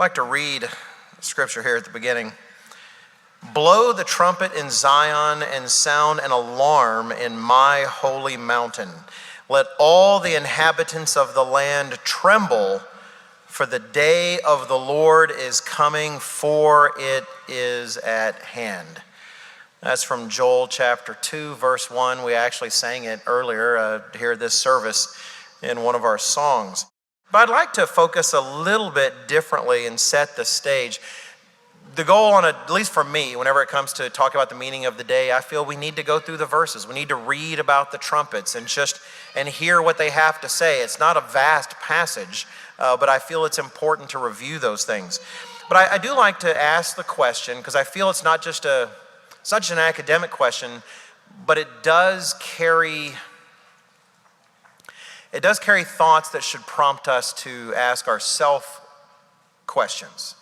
like to read scripture here at the beginning. Blow the trumpet in Zion and sound an alarm in my holy mountain. Let all the inhabitants of the land tremble, for the day of the Lord is coming, for it is at hand. That's from Joel chapter 2, verse 1. We actually sang it earlier here this service in one of our songs. But I'd like to focus a little bit differently and set the stage. The goal, at least for me, whenever it comes to talk about the meaning of the day, I feel we need to go through the verses. We need to read about the trumpets and hear what they have to say. It's not a vast passage, but I feel it's important to review those things. But I do like to ask the question, because I feel it's not just an academic question, but it does carry thoughts that should prompt us to ask ourselves questions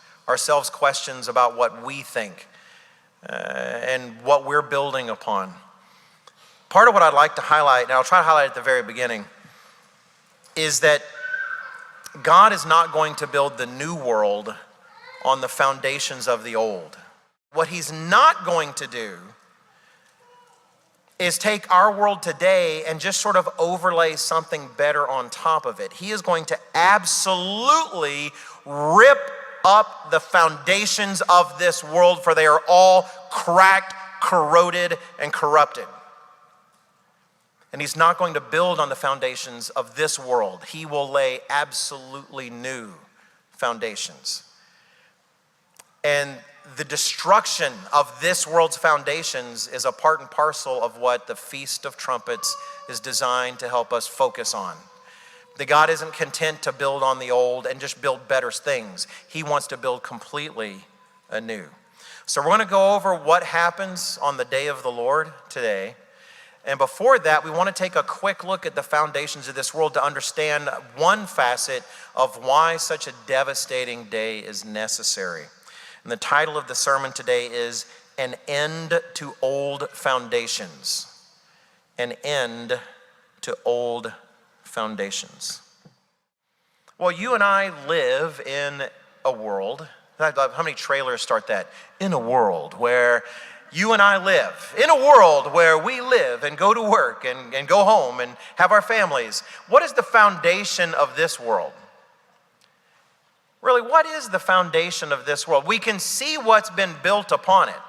about what we think and what we're building upon. Part of what I'd like to highlight, and I'll try to highlight at the very beginning, is that God is not going to build the new world on the foundations of the old. What he's not going to do is take our world today and just sort of overlay something better on top of it. He is going to absolutely rip up the foundations of this world, for they are all cracked, corroded, and corrupted. And he's not going to build on the foundations of this world. He will lay absolutely new foundations. And the destruction of this world's foundations is a part and parcel of what the Feast of Trumpets is designed to help us focus on. That God isn't content to build on the old and just build better things. He wants to build completely anew. So we're going to go over what happens on the day of the Lord today. And before that, we want to take a quick look at the foundations of this world to understand one facet of why such a devastating day is necessary. And the title of the sermon today is An End to Old Foundations. An End to Old Foundations. Well, you and I live in a world, how many trailers start that? In a world where you and I live. In a world where we live and go to work and go home and have our families. What is the foundation of this world? Really, what is the foundation of this world? We can see what's been built upon it.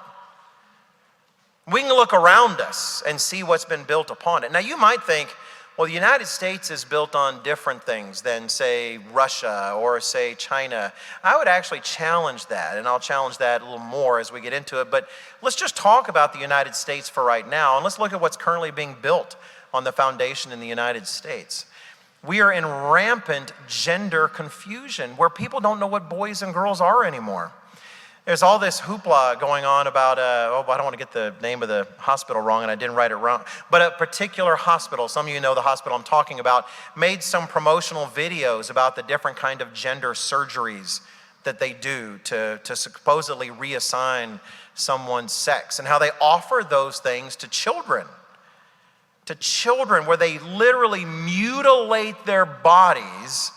We can look around us and see what's been built upon it. Now, you might think, well, the United States is built on different things than, say, Russia or, say, China. I would actually challenge that, and I'll challenge that a little more as we get into it. But let's just talk about the United States for right now, and let's look at what's currently being built on the foundation in the United States. We are in rampant gender confusion where people don't know what boys and girls are anymore. There's all this hoopla going on about, I don't want to get the name of the hospital wrong, and I didn't write it wrong, but a particular hospital, some of you know the hospital I'm talking about, made some promotional videos about the different kind of gender surgeries that they do to supposedly reassign someone's sex, and how they offer those things to children where they literally mutilate their bodies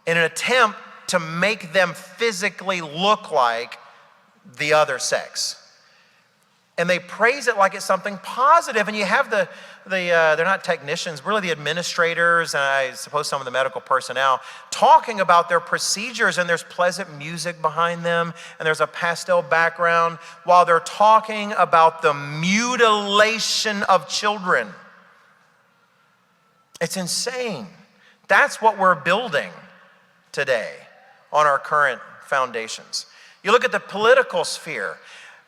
in an attempt to make them physically look like the other sex. And they praise it like it's something positive. And you have they're not technicians, really the administrators, and I suppose some of the medical personnel, talking about their procedures, and there's pleasant music behind them, and there's a pastel background, while they're talking about the mutilation of children. It's insane. That's what we're building today on our current foundations. You look at the political sphere.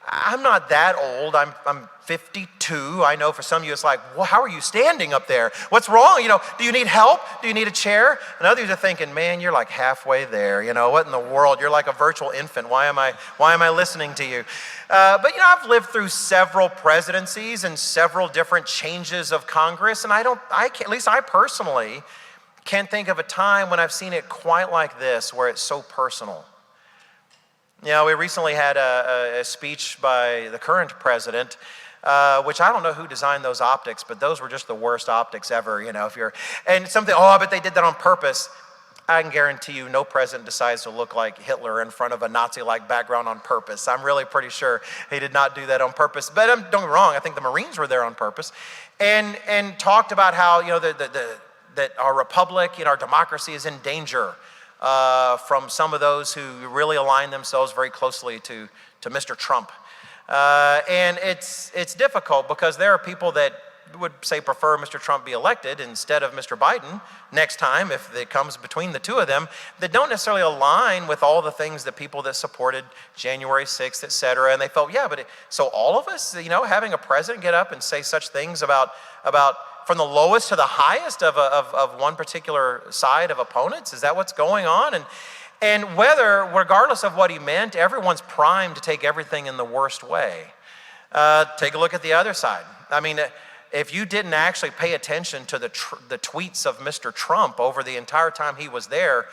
I'm not that old. I'm 52. I know for some of you it's like, well, how are you standing up there? What's wrong? Do you need help? Do you need a chair? And others are thinking, man, you're like halfway there. What in the world? You're like a virtual infant. Why am I listening to you? But I've lived through several presidencies and several different changes of Congress, and at least I personally can't think of a time when I've seen it quite like this, where it's so personal. We recently had a speech by the current president, which I don't know who designed those optics, but those were just the worst optics ever, and something, but they did that on purpose. I can guarantee you no president decides to look like Hitler in front of a Nazi-like background on purpose. I'm really pretty sure he did not do that on purpose. But don't get me wrong, I think the Marines were there on purpose. And talked about how, that our republic, our democracy is in danger from some of those who really align themselves very closely to Mr. Trump. And it's difficult because there are people that would say prefer Mr. Trump be elected instead of Mr. Biden next time, if it comes between the two of them, that don't necessarily align with all the things that people that supported January 6th, et cetera. And they felt, so all of us, having a president get up and say such things about from the lowest to the highest of one particular side of opponents, is that what's going on? And whether, regardless of what he meant, everyone's primed to take everything in the worst way. Take a look at the other side. I mean, if you didn't actually pay attention to the tweets of Mr. Trump over the entire time he was there,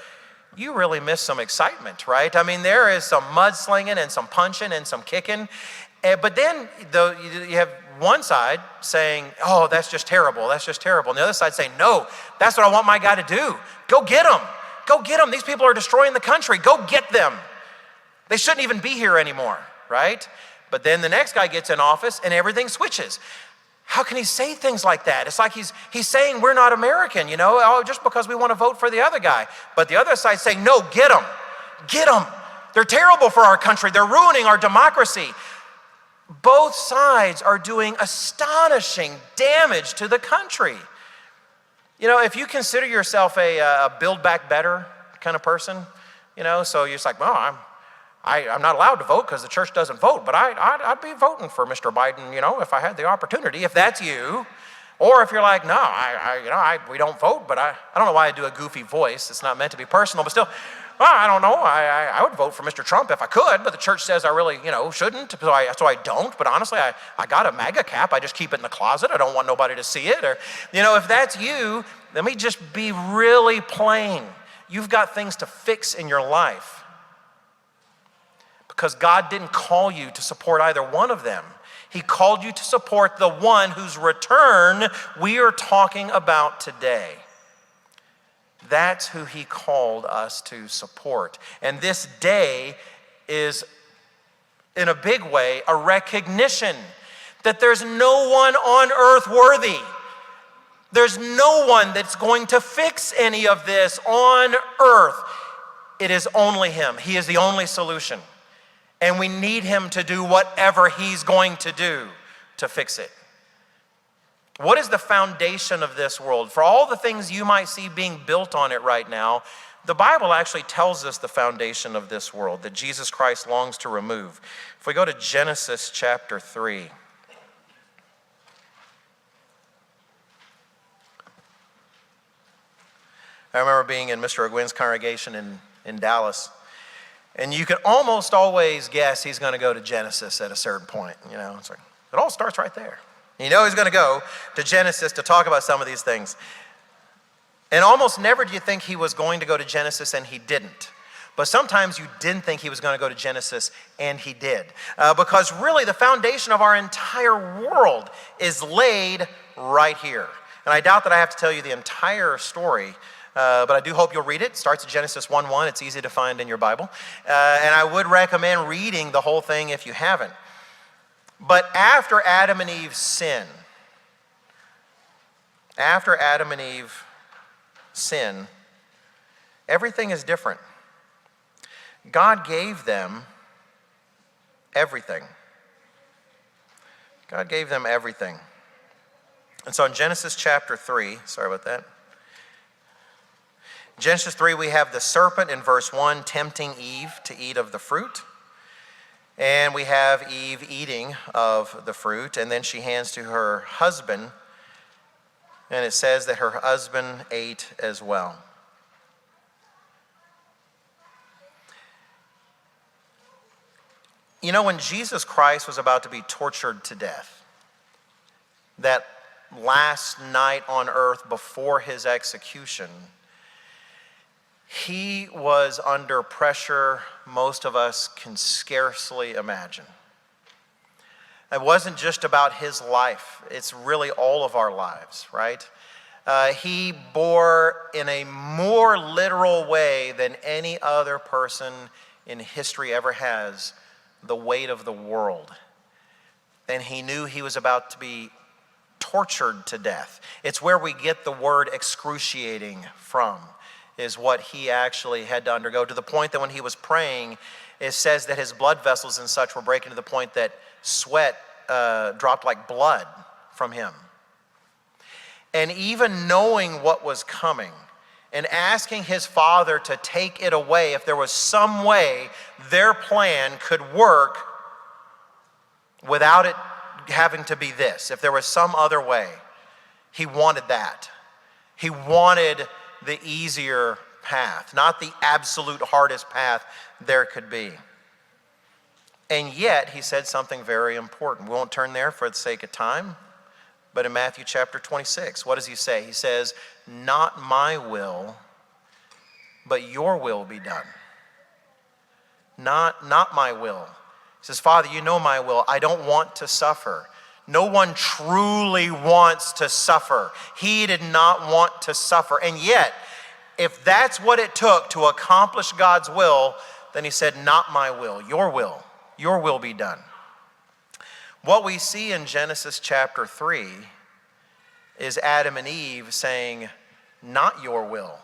you really missed some excitement, right? I mean, there is some mudslinging and some punching and some kicking. But then you have one side saying, oh, that's just terrible, that's just terrible. And the other side saying, no, that's what I want my guy to do. Go get him. Go get them. These people are destroying the country. Go get them. They shouldn't even be here anymore, right? But then the next guy gets in office and everything switches. How can he say things like that? It's like he's saying we're not American, just because we want to vote for the other guy. But the other side's saying, no, get them. Get them. They're terrible for our country. They're ruining our democracy. Both sides are doing astonishing damage to the country. If you consider yourself a Build Back Better kind of person, so you're just like, well, I'm not allowed to vote because the church doesn't vote, but I'd be voting for Mr. Biden, if I had the opportunity, if that's you. Or if you're like, no, we don't vote, but I don't know why I do a goofy voice. It's not meant to be personal, but still, well, I don't know. I would vote for Mr. Trump if I could, but the church says I really, shouldn't, so I don't. But honestly, I got a MAGA cap. I just keep it in the closet. I don't want nobody to see it. Or, if that's you, let me just be really plain. You've got things to fix in your life because God didn't call you to support either one of them. He called you to support the one whose return we are talking about today. That's who he called us to support. And this day is, in a big way, a recognition that there's no one on earth worthy. There's no one that's going to fix any of this on earth. It is only him. He is the only solution. And we need him to do whatever he's going to do to fix it. What is the foundation of this world? For all the things you might see being built on it right now, the Bible actually tells us the foundation of this world that Jesus Christ longs to remove. If we go to Genesis chapter 3. I remember being in Mr. Ogwin's congregation in Dallas. And you can almost always guess he's going to go to Genesis at a certain point. It's like, it all starts right there. He's going to go to Genesis to talk about some of these things. And almost never do you think he was going to go to Genesis and he didn't. But sometimes you didn't think he was going to go to Genesis and he did. Because really the foundation of our entire world is laid right here. And I doubt that I have to tell you the entire story, but I do hope you'll read it. It starts at Genesis 1:1. It's easy to find in your Bible. And I would recommend reading the whole thing if you haven't. But after Adam and Eve sin, everything is different. God gave them everything. God gave them everything. And so in Genesis chapter 3, sorry about that. Genesis 3, we have the serpent in verse 1 tempting Eve to eat of the fruit. And we have Eve eating of the fruit, and then she hands to her husband, and it says that her husband ate as well. When Jesus Christ was about to be tortured to death, that last night on earth before his execution, he was under pressure most of us can scarcely imagine. It wasn't just about his life. It's really all of our lives, right? He bore in a more literal way than any other person in history ever has the weight of the world. And he knew he was about to be tortured to death. It's where we get the word excruciating from, is what he actually had to undergo, to the point that when he was praying, it says that his blood vessels and such were breaking to the point that sweat dropped like blood from him. And even knowing what was coming and asking his father to take it away, if there was some way their plan could work without it having to be this, if there was some other way, he wanted that. He wanted the easier path, not the absolute hardest path there could be. And yet, he said something very important. We won't turn there for the sake of time, but in Matthew chapter 26, what does he say? He says, "Not my will, but your will be done." Not my will. He says, "Father, you know my will. I don't want to suffer." No one truly wants to suffer. He did not want to suffer. And yet, if that's what it took to accomplish God's will, then he said, "Not my will, your will be done." What we see in Genesis chapter 3 is Adam and Eve saying, "Not your will,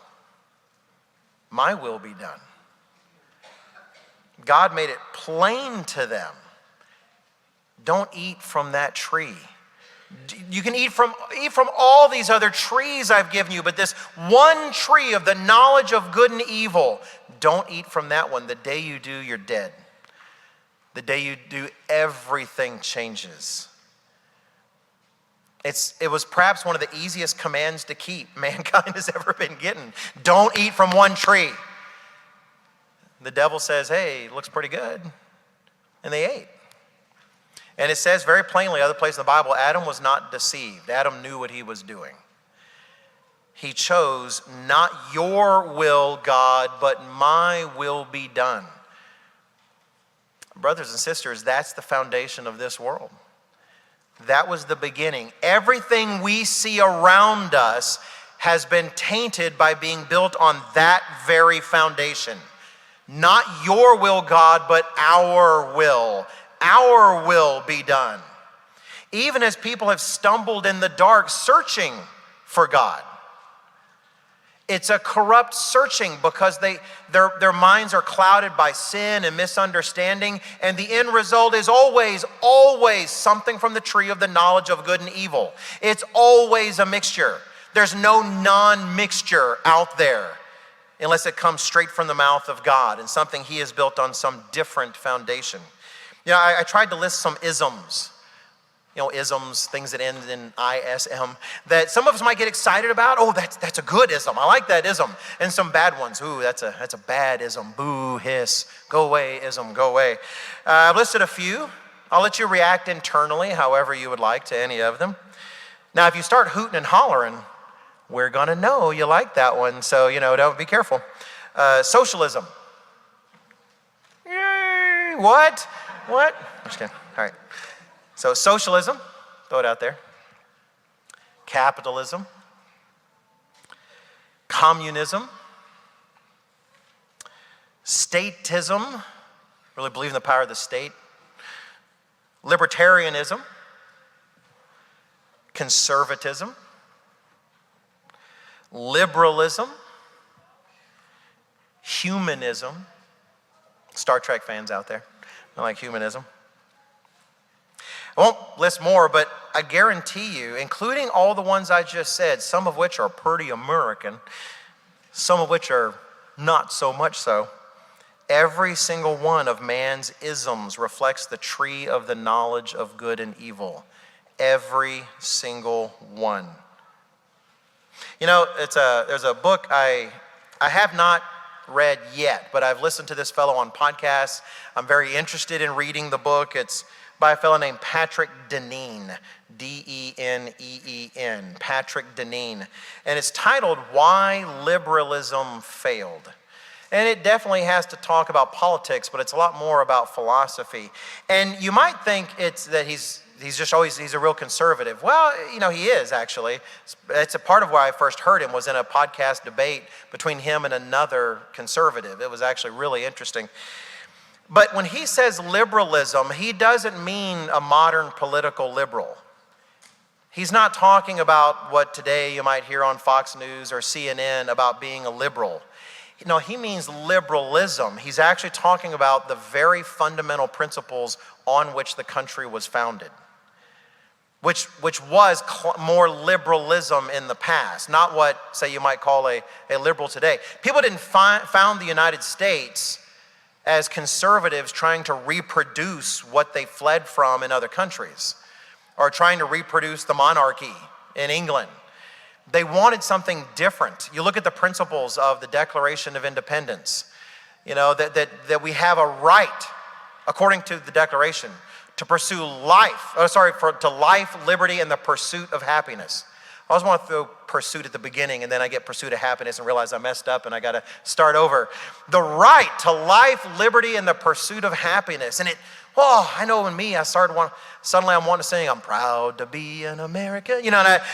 my will be done." God made it plain to them, don't eat from that tree. You can eat from all these other trees I've given you, but this one tree of the knowledge of good and evil, don't eat from that one. The day you do, you're dead. The day you do, everything changes. It was perhaps one of the easiest commands to keep mankind has ever been getting. Don't eat from one tree. The devil says, "Hey, it looks pretty good." And they ate. And it says very plainly, other place in the Bible, Adam was not deceived. Adam knew what he was doing. He chose, "Not your will, God, but my will be done." Brothers and sisters, that's the foundation of this world. That was the beginning. Everything we see around us has been tainted by being built on that very foundation. Not your will, God, but our will. Our will be done. Even as people have stumbled in the dark searching for God. It's a corrupt searching because their minds are clouded by sin and misunderstanding, and the end result is always something from the tree of the knowledge of good and evil. It's always a mixture. There's no non-mixture out there unless it comes straight from the mouth of God and something he has built on some different foundation. You know, I tried to list some isms. Isms, things that end in ISM, that some of us might get excited about. Oh, that's a good ism. I like that ism. And some bad ones. Ooh, that's a bad ism. Boo, hiss, go away, ism, go away. I've listed a few. I'll let you react internally however you would like to any of them. Now, if you start hooting and hollering, we're going to know you like that one. So, don't be careful. Socialism. Yay, what? I'm just kidding. All right. So socialism, throw it out there. Capitalism. Communism. Statism. Really believe in the power of the state. Libertarianism. Conservatism. Liberalism. Humanism. Star Trek fans out there, I like humanism. I won't list more, but I guarantee you, including all the ones I just said, some of which are pretty American, some of which are not so much so, every single one of man's isms reflects the tree of the knowledge of good and evil. Every single one. There's a book I have not read yet, but I've listened to this fellow on podcasts. I'm very interested in reading the book. It's by a fellow named Patrick Deneen, Deneen, Patrick Deneen. And it's titled, "Why Liberalism Failed." And it definitely has to talk about politics, but it's a lot more about philosophy. And you might think it's that he's a real conservative. Well, he is actually. It's a part of why I first heard him was in a podcast debate between him and another conservative. It was actually really interesting. But when he says liberalism, he doesn't mean a modern political liberal. He's not talking about what today you might hear on Fox News or CNN about being a liberal. No, he means liberalism. He's actually talking about the very fundamental principles on which the country was founded, which was more liberalism in the past, not what, say, you might call a liberal today. People didn't found the United States as conservatives trying to reproduce what they fled from in other countries, or trying to reproduce the monarchy in England. They wanted something different. You look at the principles of the Declaration of Independence, that we have a right, according to the Declaration, to pursue to life, liberty, and the pursuit of happiness. I always want to throw pursuit at the beginning, and then I get pursuit of happiness and realize I messed up and I got to start over. The right to life, liberty, and the pursuit of happiness. And I know in me, suddenly I'm wanting to sing, I'm proud to be an American,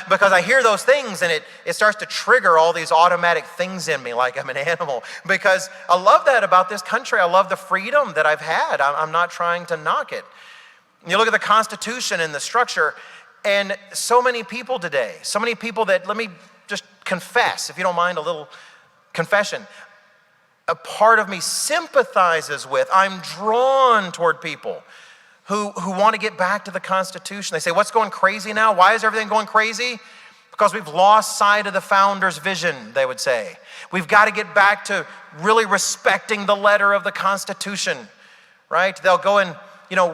because I hear those things and it starts to trigger all these automatic things in me like I'm an animal, because I love that about this country. I love the freedom that I've had. I'm not trying to knock it. You look at the Constitution and the structure, and so many people today, that, let me just confess, if you don't mind a little confession, a part of me sympathizes with, I'm drawn toward people who want to get back to the Constitution. They say, what's going crazy now? Why is everything going crazy? Because we've lost sight of the founders' vision, they would say. We've got to get back to really respecting the letter of the Constitution, right? They'll go and,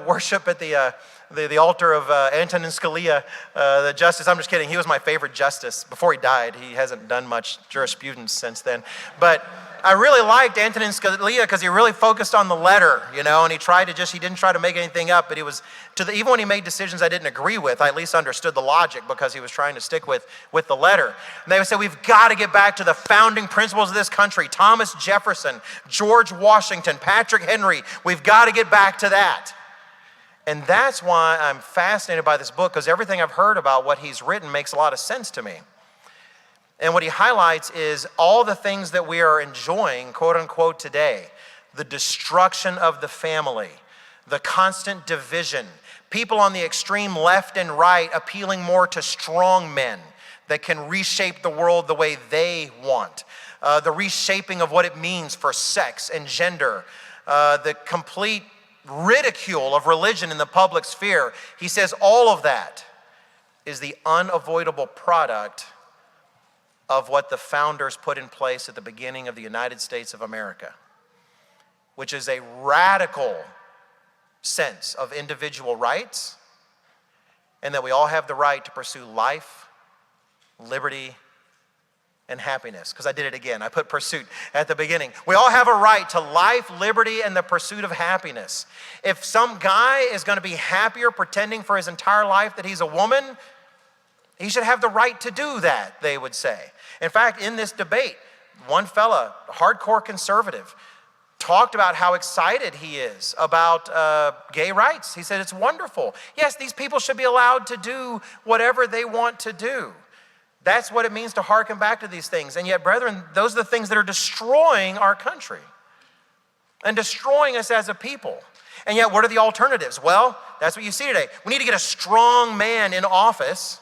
worship at the altar of Antonin Scalia, the justice. I'm just kidding. He was my favorite justice before he died. He hasn't done much jurisprudence since then. But I really liked Antonin Scalia because he really focused on the letter, and he didn't try to make anything up, but even when he made decisions I didn't agree with, I at least understood the logic because he was trying to stick with the letter. And they would say, we've got to get back to the founding principles of this country. Thomas Jefferson, George Washington, Patrick Henry, we've got to get back to that. And that's why I'm fascinated by this book, because everything I've heard about what he's written makes a lot of sense to me. And what he highlights is all the things that we are enjoying, quote unquote, today. The destruction of the family, the constant division, people on the extreme left and right appealing more to strong men that can reshape the world the way they want. The reshaping of what it means for sex and gender, the complete ridicule of religion in the public sphere. He says all of that is the unavoidable product of what the founders put in place at the beginning of the United States of America, which is a radical sense of individual rights, and that we all have the right to pursue life, liberty, and happiness. Because I did it again. I put pursuit at the beginning. We all have a right to life, liberty, and the pursuit of happiness. If some guy is going to be happier pretending for his entire life that he's a woman, he should have the right to do that, they would say. In fact, in this debate, one fella, hardcore conservative, talked about how excited he is about gay rights. He said, it's wonderful. Yes, these people should be allowed to do whatever they want to do. That's what it means to hearken back to these things. And yet, brethren, those are the things that are destroying our country and destroying us as a people. And yet, what are the alternatives? Well, that's what you see today. We need to get a strong man in office,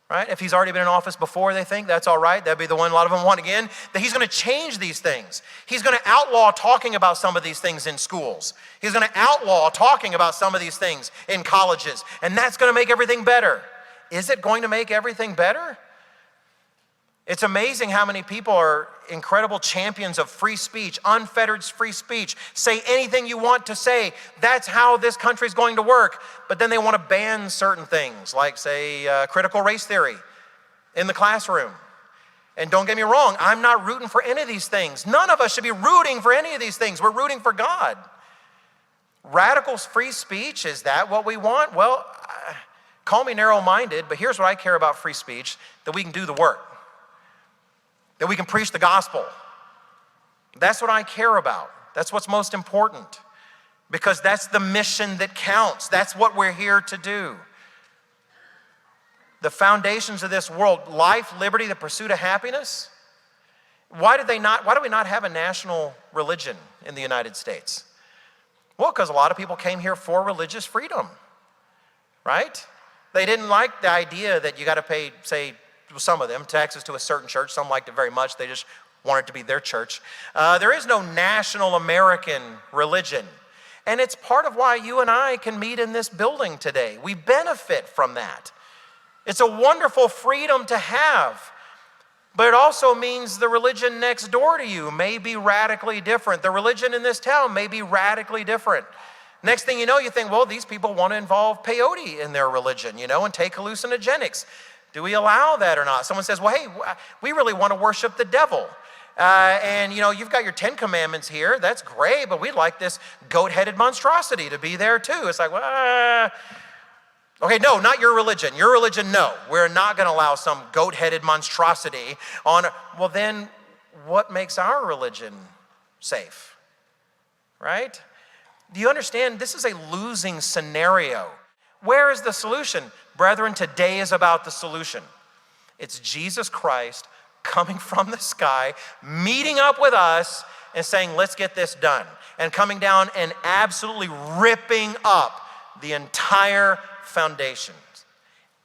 right? If he's already been in office before, they think that's all right. That'd be the one a lot of them want again. That he's going to change these things. He's going to outlaw talking about some of these things in schools. He's going to outlaw talking about some of these things in colleges. And that's going to make everything better. Is it going to make everything better? It's amazing how many people are incredible champions of free speech, unfettered free speech. Say anything you want to say. That's how this country is going to work. But then they want to ban certain things, like, say, critical race theory in the classroom. And don't get me wrong, I'm not rooting for any of these things. None of us should be rooting for any of these things. We're rooting for God. Radical free speech, is that what we want? Well, call me narrow-minded, but here's what I care about free speech, that we can do the work. That we can preach the gospel, That's what I care about. That's what's most important, because that's the mission that counts. That's what we're here to do. The foundations of this world, life, liberty, the pursuit of happiness. Why do we not have a national religion in the United States? Well, because a lot of people came here for religious freedom, right? They didn't like the idea that you got to pay, say, some of them, taxes to a certain church. Some liked it very much. They just wanted it to be their church. There is no national American religion. And it's part of why you and I can meet in this building today. We benefit from that. It's a wonderful freedom to have. But it also means the religion next door to you may be radically different. The religion in this town may be radically different. Next thing you know, you think, well, these people want to involve peyote in their religion, and take hallucinogenics. Do we allow that or not? Someone says, well, hey, we really want to worship the devil. And you've got your 10 commandments here. That's great, but we'd like this goat-headed monstrosity to be there too. It's like, well, okay, no, not your religion. Your religion, no. We're not going to allow some goat-headed monstrosity on. Well, then what makes our religion safe? Right? Do you understand? This is a losing scenario. Where is the solution? Brethren, today is about the solution. It's Jesus Christ coming from the sky, meeting up with us and saying, let's get this done. And coming down and absolutely ripping up the entire foundations.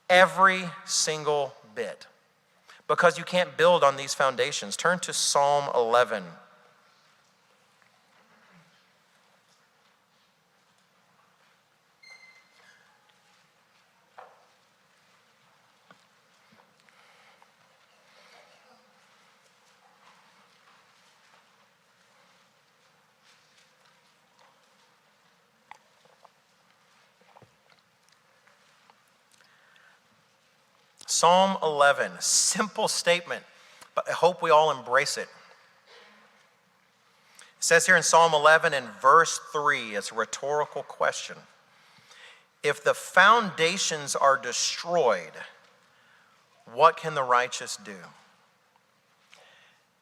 Every single bit. Because you can't build on these foundations. Turn to Psalm 11. Psalm 11, simple statement, but I hope we all embrace it. It says here in Psalm 11 in verse 3, it's a rhetorical question. If the foundations are destroyed, what can the righteous do?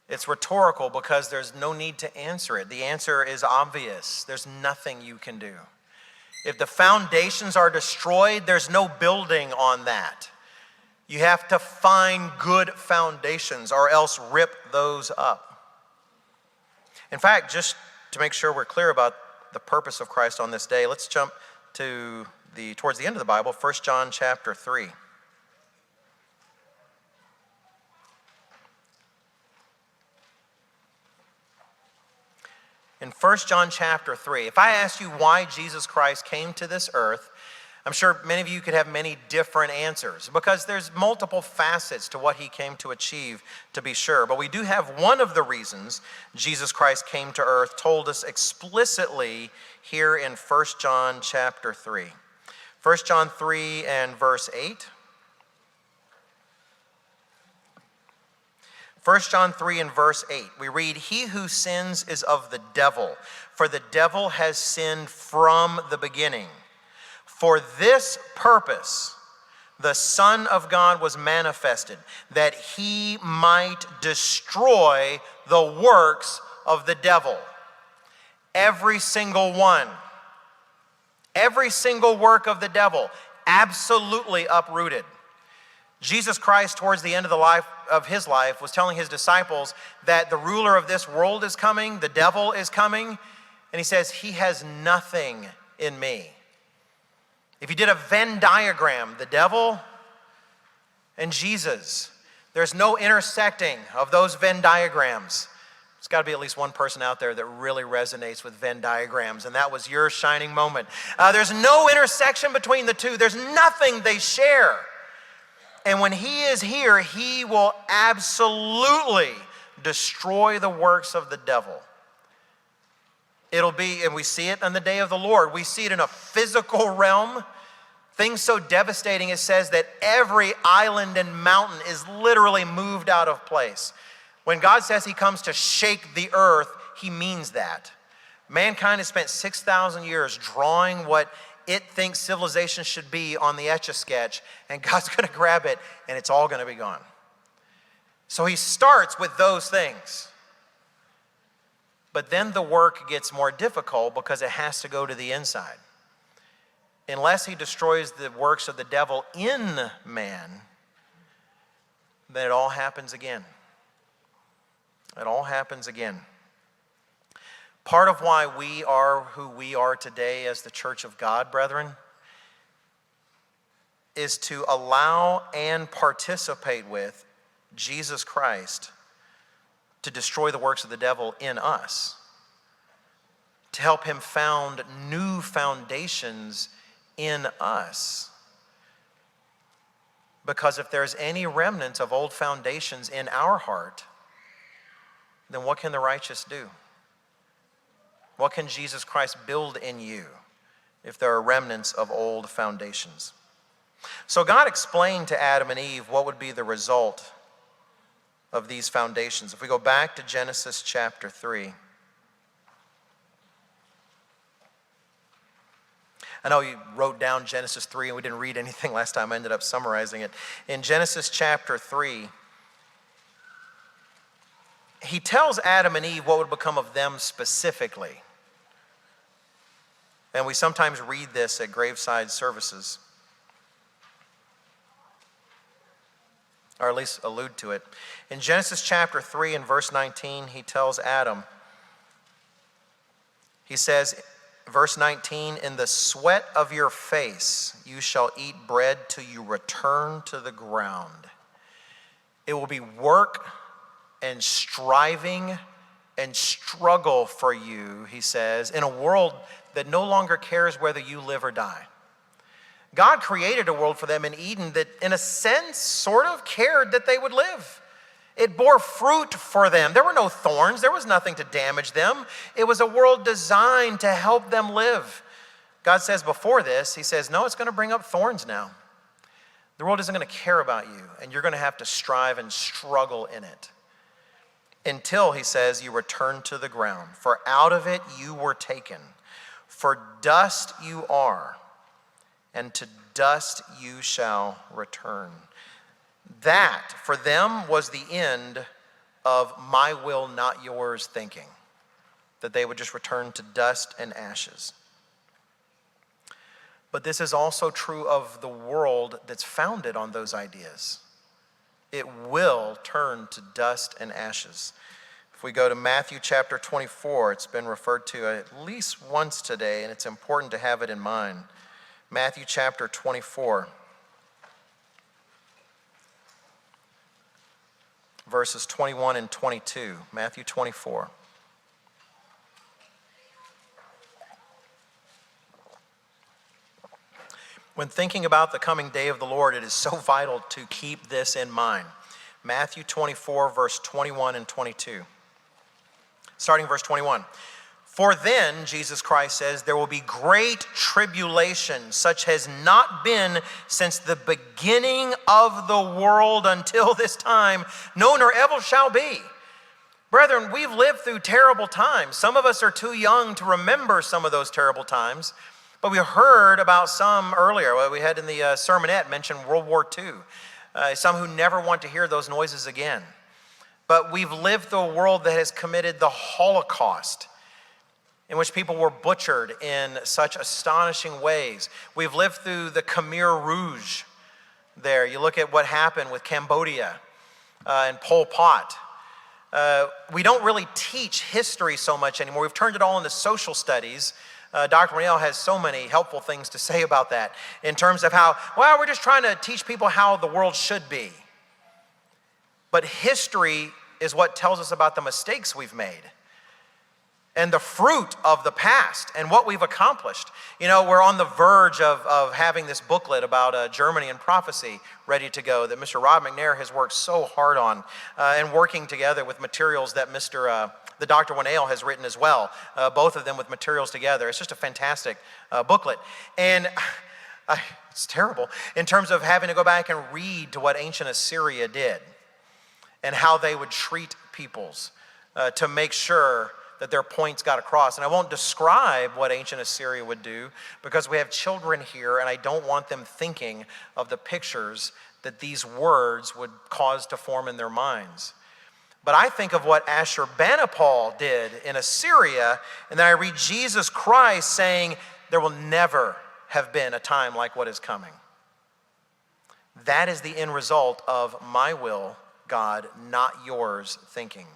It's rhetorical because there's no need to answer it. The answer is obvious. There's nothing you can do. If the foundations are destroyed, there's no building on that. You have to find good foundations or else rip those up. In fact, just to make sure we're clear about the purpose of Christ on this day, let's jump to towards the end of the Bible, 1 John chapter 3. In 1 John chapter 3, if I ask you why Jesus Christ came to this earth, I'm sure many of you could have many different answers because there's multiple facets to what he came to achieve, to be sure. But we do have one of the reasons Jesus Christ came to earth told us explicitly here in 1 John chapter 3. 1 John 3 and verse 8. 1 John 3 and verse 8, we read, "He who sins is of the devil, for the devil has sinned from the beginning. For this purpose, the Son of God was manifested, that he might destroy the works of the devil." Every single one. Every single work of the devil, absolutely uprooted. Jesus Christ, towards the end of his life, was telling his disciples that the ruler of this world is coming, the devil is coming, and he says, he has nothing in me. If you did a Venn diagram, the devil and Jesus, there's no intersecting of those Venn diagrams. There's got to be at least one person out there that really resonates with Venn diagrams, and that was your shining moment. There's no intersection between the two. There's nothing they share. And when he is here, he will absolutely destroy the works of the devil. It'll be, and we see it on the day of the Lord. We see it in a physical realm. Things so devastating, it says that every island and mountain is literally moved out of place. When God says he comes to shake the earth, he means that. Mankind has spent 6,000 years drawing what it thinks civilization should be on the Etch-a-Sketch, and God's going to grab it, and it's all going to be gone. So he starts with those things. But then the work gets more difficult because it has to go to the inside. Unless he destroys the works of the devil in man, then it all happens again. It all happens again. Part of why we are who we are today as the Church of God, brethren, is to allow and participate with Jesus Christ to destroy the works of the devil in us, to help him found new foundations in us. Because if there's any remnants of old foundations in our heart, then what can the righteous do? What can Jesus Christ build in you if there are remnants of old foundations? So God explained to Adam and Eve what would be the result of these foundations. If we go back to Genesis chapter 3. I know you wrote down Genesis 3 and we didn't read anything last time. I ended up summarizing it. In Genesis chapter 3, he tells Adam and Eve what would become of them specifically. And we sometimes read this at graveside services, or at least allude to it. In Genesis chapter 3 and verse 19, he tells Adam, he says, verse 19, "In the sweat of your face you shall eat bread till you return to the ground." It will be work and striving and struggle for you, he says, in a world that no longer cares whether you live or die. God created a world for them in Eden that, in a sense, sort of cared that they would live. It bore fruit for them. There were no thorns. There was nothing to damage them. It was a world designed to help them live. God says before this, he says, no, it's going to bring up thorns now. The world isn't going to care about you, and you're going to have to strive and struggle in it. Until, he says, you return to the ground. For out of it you were taken. For dust you are, and to dust you shall return. That, for them, was the end of my will, not yours thinking. That they would just return to dust and ashes. But this is also true of the world that's founded on those ideas. It will turn to dust and ashes. If we go to Matthew chapter 24, it's been referred to at least once today, and it's important to have it in mind. Matthew chapter 24, verses 21 and 22. Matthew 24. When thinking about the coming day of the Lord, it is so vital to keep this in mind. Matthew 24, verse 21 and 22. Starting verse 21. For then, Jesus Christ says, there will be great tribulation, such has not been since the beginning of the world until this time, no, nor ever shall be. Brethren, we've lived through terrible times. Some of us are too young to remember some of those terrible times, but we heard about some earlier. We had in the sermonette mentioned World War II. Some who never want to hear those noises again. But we've lived through a world that has committed the Holocaust, in which people were butchered in such astonishing ways. We've lived through the Khmer Rouge there. You look at what happened with Cambodia and Pol Pot. We don't really teach history so much anymore. We've turned it all into social studies. Dr. Rennell has so many helpful things to say about that in terms of how, well, we're just trying to teach people how the world should be. But history is what tells us about the mistakes we've made and the fruit of the past and what we've accomplished. You know, we're on the verge of having this booklet about Germany and prophecy ready to go that Mr. Rob McNair has worked so hard on and working together with materials that the Dr. Winnale has written as well, both of them with materials together. It's just a fantastic booklet. And it's terrible in terms of having to go back and read to what ancient Assyria did and how they would treat peoples to make sure that their points got across. And I won't describe what ancient Assyria would do because we have children here and I don't want them thinking of the pictures that these words would cause to form in their minds. But I think of what Ashurbanipal did in Assyria, and then I read Jesus Christ saying, there will never have been a time like what is coming. That is the end result of my will, God, not yours thinking.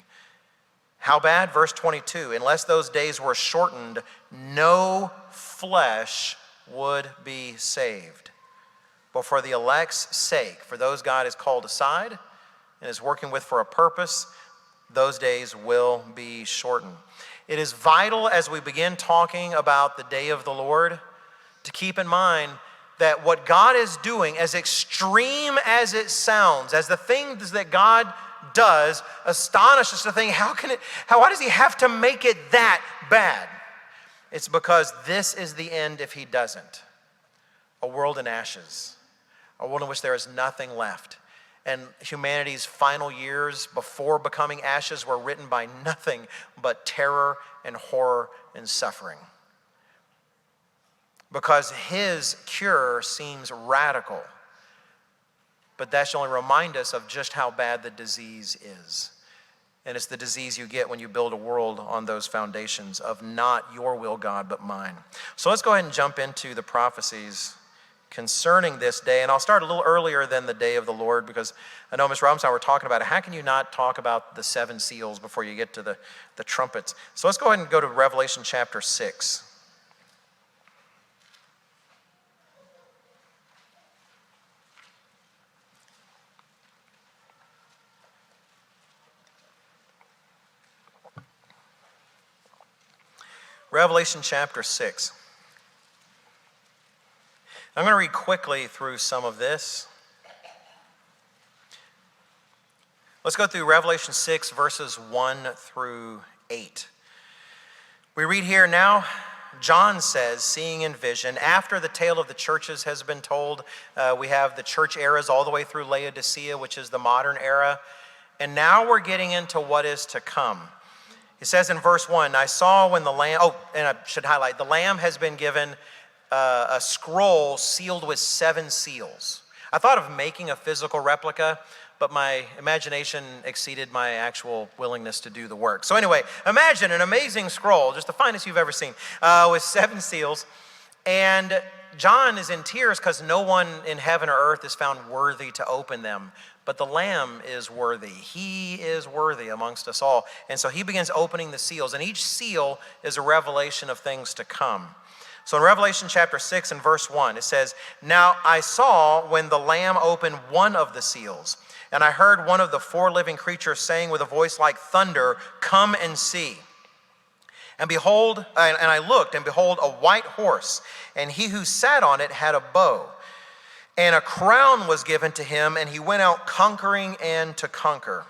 How bad? Verse 22, unless those days were shortened, no flesh would be saved. But for the elect's sake, for those God has called aside and is working with for a purpose, those days will be shortened. It is vital as we begin talking about the day of the Lord to keep in mind that what God is doing, as extreme as it sounds, as the things that God does astonish us to think, why does he have to make it that bad? It's because this is the end if he doesn't. A world in ashes, a world in which there is nothing left. And humanity's final years before becoming ashes were written by nothing but terror and horror and suffering. Because his cure seems radical. But that should only remind us of just how bad the disease is. And it's the disease you get when you build a world on those foundations of not your will, God, but mine. So let's go ahead and jump into the prophecies concerning this day. And I'll start a little earlier than the day of the Lord, because I know Mr. Armstrong, we're talking about it. How can you not talk about the 7 seals before you get to the trumpets? So let's go ahead and go to Revelation chapter 6. Revelation chapter 6. I'm going to read quickly through some of this. Let's go through Revelation 6, verses 1 through 8. We read here, now John says, seeing in vision, after the tale of the churches has been told, we have the church eras all the way through Laodicea, which is the modern era. And now we're getting into what is to come. He says in verse 1, I saw when the Lamb, and I should highlight, the Lamb has been given a scroll sealed with 7 seals. I thought of making a physical replica, but my imagination exceeded my actual willingness to do the work. So anyway, imagine an amazing scroll, just the finest you've ever seen, with 7 seals. And John is in tears because no one in heaven or earth is found worthy to open them. But the Lamb is worthy. He is worthy amongst us all. And so he begins opening the seals. And each seal is a revelation of things to come. So in Revelation chapter 6 and verse 1, it says, now I saw when the Lamb opened one of the seals. And I heard one of the 4 living creatures saying with a voice like thunder, come and see. And behold, and I looked, and behold, a white horse. And he who sat on it had a bow. And a crown was given to him, and he went out conquering and to conquer.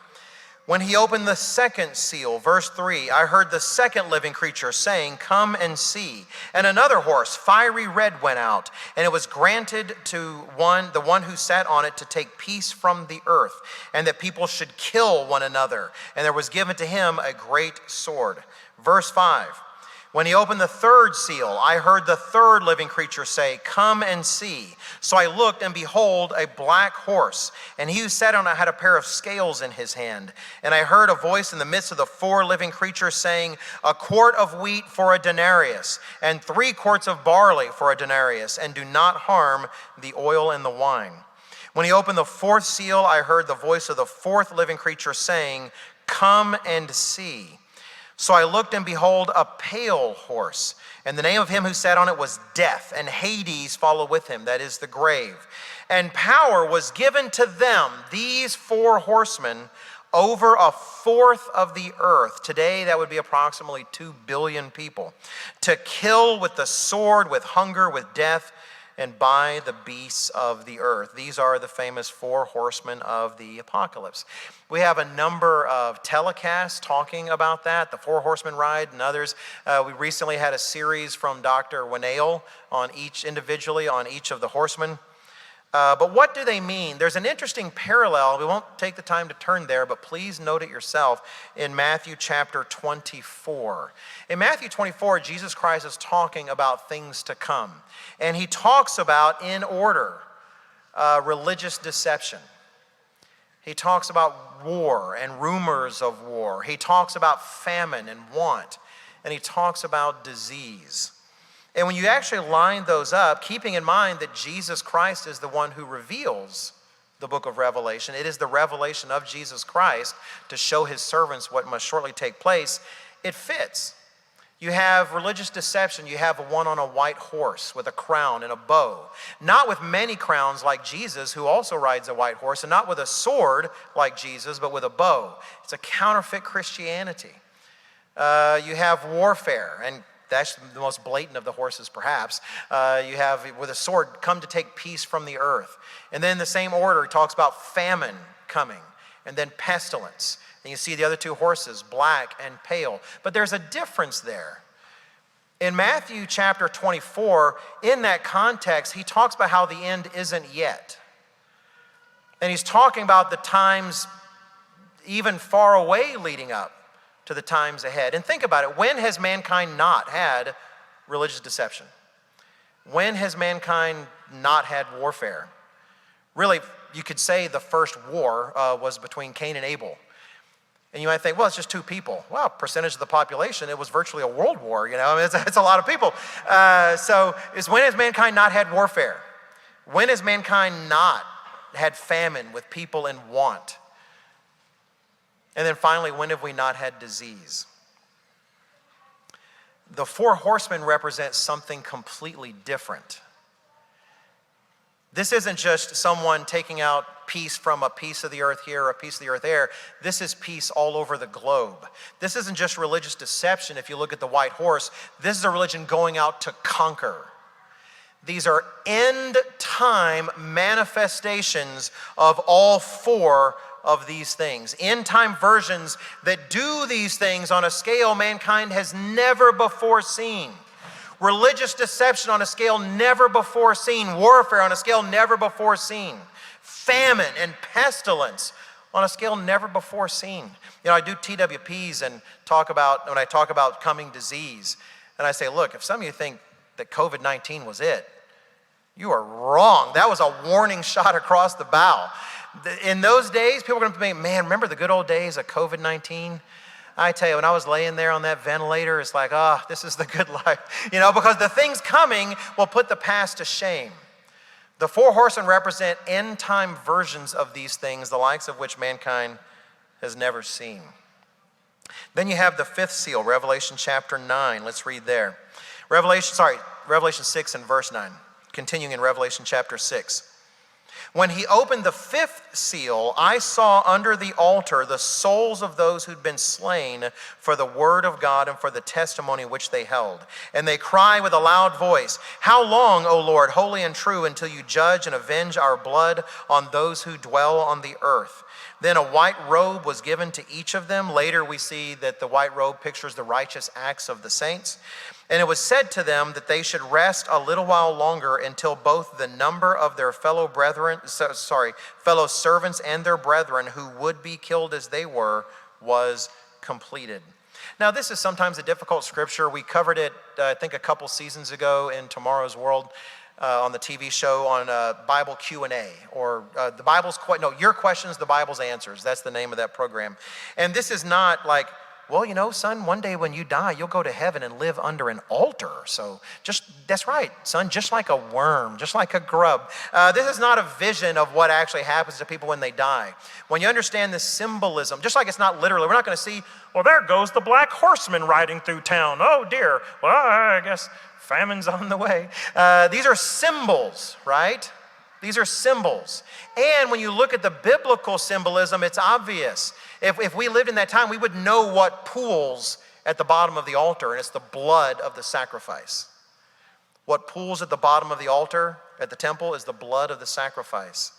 When he opened the second seal, verse 3, I heard the second living creature saying, come and see. And another horse, fiery red, went out, and it was granted to the one who sat on it to take peace from the earth, and that people should kill one another. And there was given to him a great sword. Verse 5, when he opened the third seal, I heard the third living creature say, come and see. So I looked, and behold, a black horse. And he who sat on it had a pair of scales in his hand. And I heard a voice in the midst of the 4 living creatures saying, a quart of wheat for a denarius, and 3 quarts of barley for a denarius, and do not harm the oil and the wine. When he opened the 4th seal, I heard the voice of the 4th living creature saying, come and see. So I looked, and behold, a pale horse. And the name of him who sat on it was Death, and Hades followed with him, that is the grave. And power was given to them, these 4 horsemen, over 1/4 of the earth. Today, that would be approximately 2 billion people. To kill with the sword, with hunger, with death, and by the beasts of the earth. These are the famous 4 horsemen of the apocalypse. We have a number of telecasts talking about that, the 4 horsemen ride and others. We recently had a series from Dr. Winnail on each of the horsemen. But what do they mean? There's an interesting parallel. We won't take the time to turn there, but please note it yourself in Matthew chapter 24. In Matthew 24, Jesus Christ is talking about things to come. And he talks about, in order, religious deception. He talks about war and rumors of war. He talks about famine and want. And he talks about disease. And when you actually line those up, keeping in mind that Jesus Christ is the one who reveals the book of Revelation, it is the revelation of Jesus Christ to show his servants what must shortly take place, it fits. You have religious deception. You have one on a white horse with a crown and a bow. Not with many crowns like Jesus, who also rides a white horse, and not with a sword like Jesus, but with a bow. It's a counterfeit Christianity. You have warfare, and that's the most blatant of the horses, perhaps. You have, with a sword, come to take peace from the earth. And then in the same order, it talks about famine coming, and then pestilence. And you see the other two horses, black and pale. But there's a difference there. In Matthew chapter 24, in that context, he talks about how the end isn't yet. And he's talking about the times even far away leading up to the times ahead. And think about it. When has mankind not had religious deception? When has mankind not had warfare? Really, you could say the first war was between Cain and Abel. And you might think, well, it's just two people. Well, percentage of the population, it was virtually a world war, you know. I mean, it's a lot of people. So when has mankind not had warfare? When has mankind not had famine with people in want? And then finally, when have we not had disease? The four horsemen represent something completely different. This isn't just someone taking out peace from a piece of the earth here, a piece of the earth there. This is peace all over the globe. This isn't just religious deception. If you look at the white horse, this is a religion going out to conquer. These are end time manifestations of all four of these things. End time versions that do these things on a scale mankind has never before seen. Religious deception on a scale never before seen. Warfare on a scale never before seen. Famine and pestilence on a scale never before seen. You know, I do TWPs and when I talk about coming disease, and I say, look, if some of you think that COVID-19 was it, you are wrong. That was a warning shot across the bow. In those days, people are going to be, man, remember the good old days of COVID-19? I tell you, when I was laying there on that ventilator, it's like, this is the good life. You know, because the things coming will put the past to shame. The four horsemen represent end time versions of these things, the likes of which mankind has never seen. Then you have the fifth seal, Revelation chapter 9. Let's read there. Revelation 6 and verse 9. Continuing in Revelation chapter 6. When he opened the fifth seal, I saw under the altar the souls of those who'd been slain for the word of God and for the testimony which they held. And they cry with a loud voice, "How long, O Lord, holy and true, until you judge and avenge our blood on those who dwell on the earth?" Then a white robe was given to each of them. Later we see that the white robe pictures the righteous acts of the saints. And it was said to them that they should rest a little while longer until both the number of their fellow servants and their brethren who would be killed as they were was completed. Now, this is sometimes a difficult scripture. We covered it, I think, a couple seasons ago in Tomorrow's World on the TV show on Bible Q&A, or the Bible's, your questions, the Bible's answers. That's the name of that program. And this is not like, well, you know, son, one day when you die, you'll go to heaven and live under an altar. So that's right, son, just like a worm, just like a grub. This is not a vision of what actually happens to people when they die. When you understand the symbolism, just like it's not literally, we're not going to see, well, there goes the black horseman riding through town. Oh, dear. Well, I guess famine's on the way. These are symbols, right? These are symbols. And when you look at the biblical symbolism, it's obvious. If we lived in that time, we would know what pools at the bottom of the altar, and it's the blood of the sacrifice. What pools at the bottom of the altar at the temple is the blood of the sacrifice.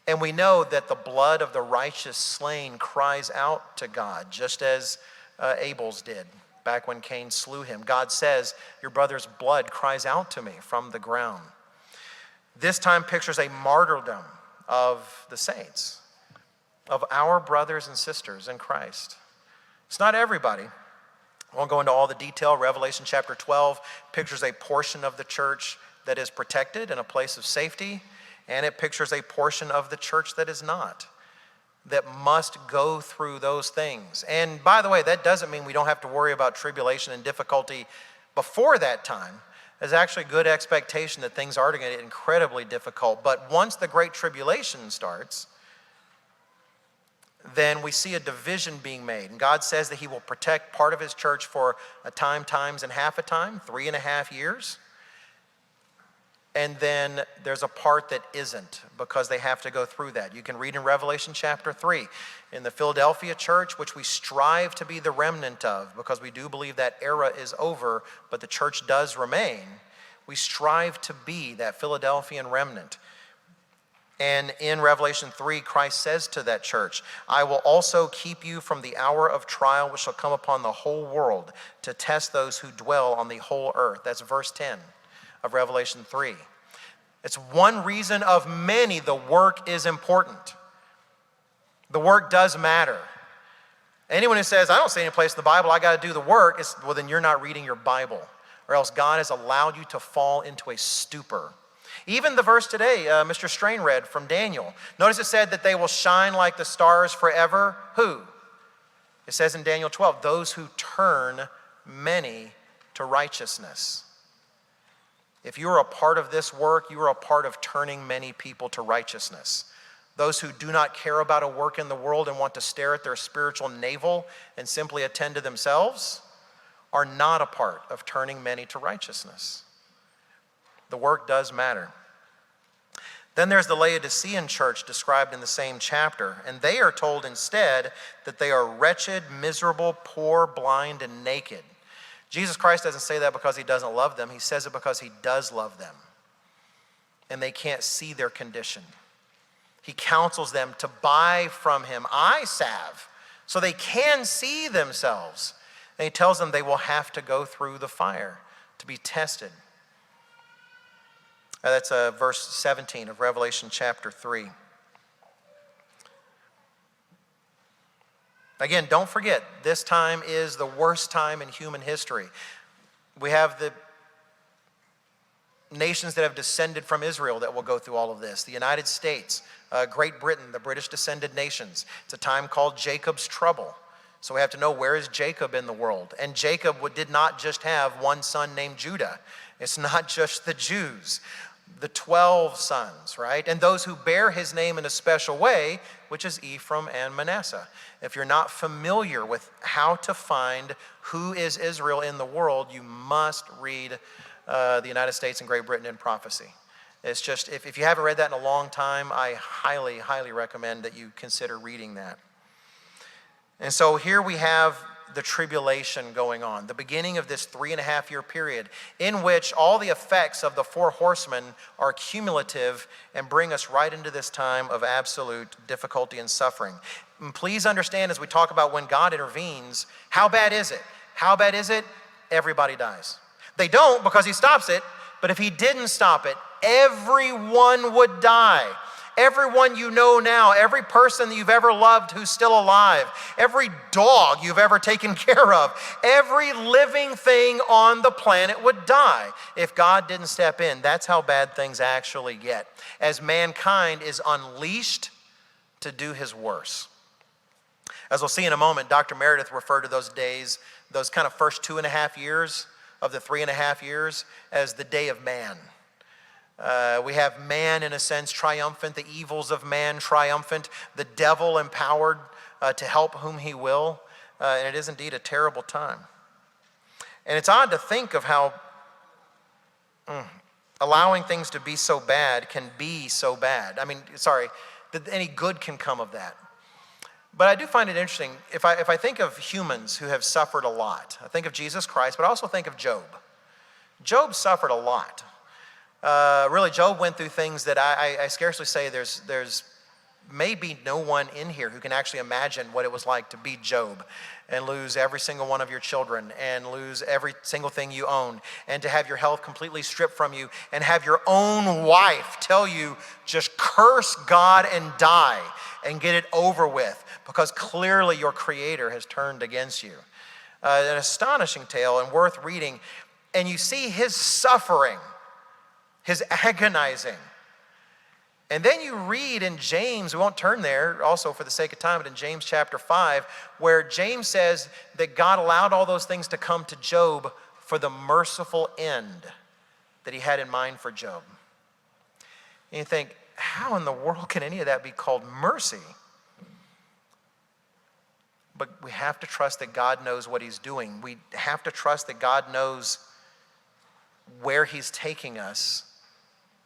And we know that the blood of the righteous slain cries out to God, just as Abel's did back when Cain slew him. God says, your brother's blood cries out to me from the ground. This time pictures a martyrdom of the saints, of our brothers and sisters in Christ. It's not everybody. I won't go into all the detail. Revelation chapter 12 pictures a portion of the church that is protected in a place of safety, and it pictures a portion of the church that is not. that must go through those things. And by the way, that doesn't mean we don't have to worry about tribulation and difficulty before that time. There's actually good expectation that things are going to get incredibly difficult. But once the Great Tribulation starts, then we see a division being made. And God says that he will protect part of his church for a time, times, and half a time, 3.5 years. And then there's a part that isn't, because they have to go through that. You can read in Revelation chapter 3. In the Philadelphia church, which we strive to be the remnant of, because we do believe that era is over, but the church does remain. We strive to be that Philadelphian remnant. And in Revelation 3, Christ says to that church, I will also keep you from the hour of trial which shall come upon the whole world to test those who dwell on the whole earth. That's verse 10 of Revelation 3. It's one reason of many the work is important. The work does matter. Anyone who says, I don't see any place in the Bible I got to do the work, well, then you're not reading your Bible, or else God has allowed you to fall into a stupor. Even the verse today, Mr. Strain read from Daniel. Notice it said that they will shine like the stars forever. Who? It says in Daniel 12, those who turn many to righteousness. If you are a part of this work, you are a part of turning many people to righteousness. Those who do not care about a work in the world and want to stare at their spiritual navel and simply attend to themselves are not a part of turning many to righteousness. The work does matter. Then there's the Laodicean church described in the same chapter, and they are told instead that they are wretched, miserable, poor, blind, and naked. Jesus Christ doesn't say that because he doesn't love them. He says it because he does love them, and they can't see their condition. He counsels them to buy from him eye salve so they can see themselves. And he tells them they will have to go through the fire to be tested. That's verse 17 of Revelation chapter 3. Again, don't forget, this time is the worst time in human history. We have the nations that have descended from Israel that will go through all of this. The United States, Great Britain, the British descended nations. It's a time called Jacob's trouble. So we have to know, where is Jacob in the world? And Jacob did not just have one son named Judah. It's not just the Jews. The 12 sons, right? And those who bear his name in a special way, which is Ephraim and Manasseh. If you're not familiar with how to find who is Israel in the world, you must read the United States and Great Britain in prophecy. It's just, if you haven't read that in a long time, I highly, highly recommend that you consider reading that. And so here we have the tribulation going on, the beginning of this 3.5 year period in which all the effects of the 4 horsemen are cumulative and bring us right into this time of absolute difficulty and suffering. And please understand, as we talk about when God intervenes, how bad is it? How bad is it? Everybody dies. They don't, because he stops it, but if he didn't stop it, everyone would die. Everyone you know now, every person that you've ever loved who's still alive, every dog you've ever taken care of, every living thing on the planet would die if God didn't step in. That's how bad things actually get, as mankind is unleashed to do his worst. As we'll see in a moment, Dr. Meredith referred to those days, those kind of first 2.5 years of the 3.5 years, as the day of man. We have man, in a sense, triumphant, the evils of man triumphant, the devil empowered to help whom he will, and it is indeed a terrible time. And it's odd to think of how allowing things to be so bad can be so bad. I mean, that any good can come of that. But I do find it interesting, if I think of humans who have suffered a lot, I think of Jesus Christ, but I also think of Job. Job suffered a lot. Really, Job went through things that I scarcely say there's maybe no one in here who can actually imagine what it was like to be Job and lose every single one of your children and lose every single thing you own and to have your health completely stripped from you and have your own wife tell you, just curse God and die and get it over with, because clearly your Creator has turned against you. An astonishing tale and worth reading. And you see his suffering, his agonizing. And then you read in James, we won't turn there also for the sake of time, but in James chapter 5, where James says that God allowed all those things to come to Job for the merciful end that he had in mind for Job. And you think, how in the world can any of that be called mercy? But we have to trust that God knows what he's doing. We have to trust that God knows where he's taking us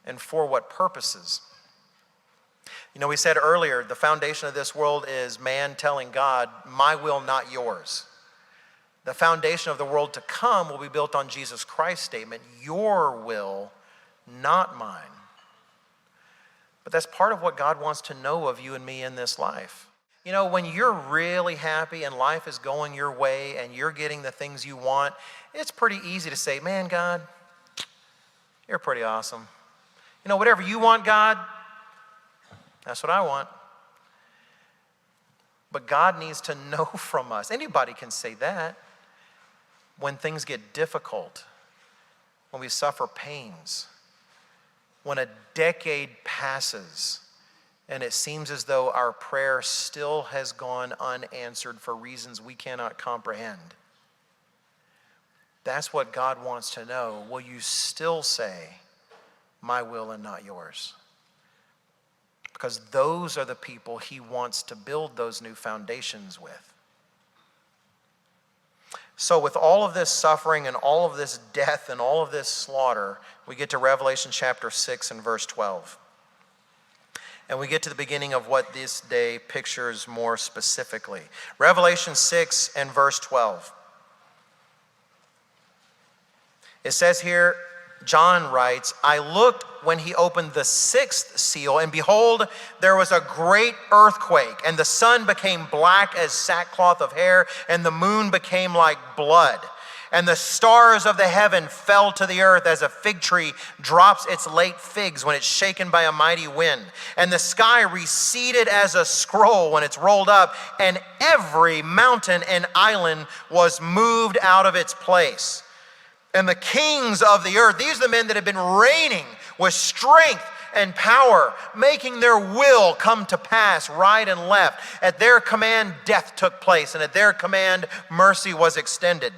and for what purposes. You know, we said earlier, the foundation of this world is man telling God, my will, not yours. The foundation of the world to come will be built on Jesus Christ's statement, your will, not mine. But that's part of what God wants to know of you and me in this life. You know, when you're really happy and life is going your way and you're getting the things you want, it's pretty easy to say, man, God, you're pretty awesome. You know, whatever you want, God, that's what I want. But God needs to know from us. Anybody can say that. When things get difficult, when we suffer pains, when a decade passes and it seems as though our prayer still has gone unanswered for reasons we cannot comprehend. That's what God wants to know. Will you still say, my will and not yours? Because those are the people he wants to build those new foundations with. So with all of this suffering and all of this death and all of this slaughter, we get to Revelation chapter 6 and verse 12. And we get to the beginning of what this day pictures more specifically. Revelation 6 and verse 12. It says here, John writes, I looked when he opened the sixth seal, and behold, there was a great earthquake, and the sun became black as sackcloth of hair, and the moon became like blood. And the stars of the heaven fell to the earth as a fig tree drops its late figs when it's shaken by a mighty wind. And the sky receded as a scroll when it's rolled up, and every mountain and island was moved out of its place. And the kings of the earth, these are the men that have been reigning with strength and power, making their will come to pass right and left. At their command, death took place, and at their command, mercy was extended.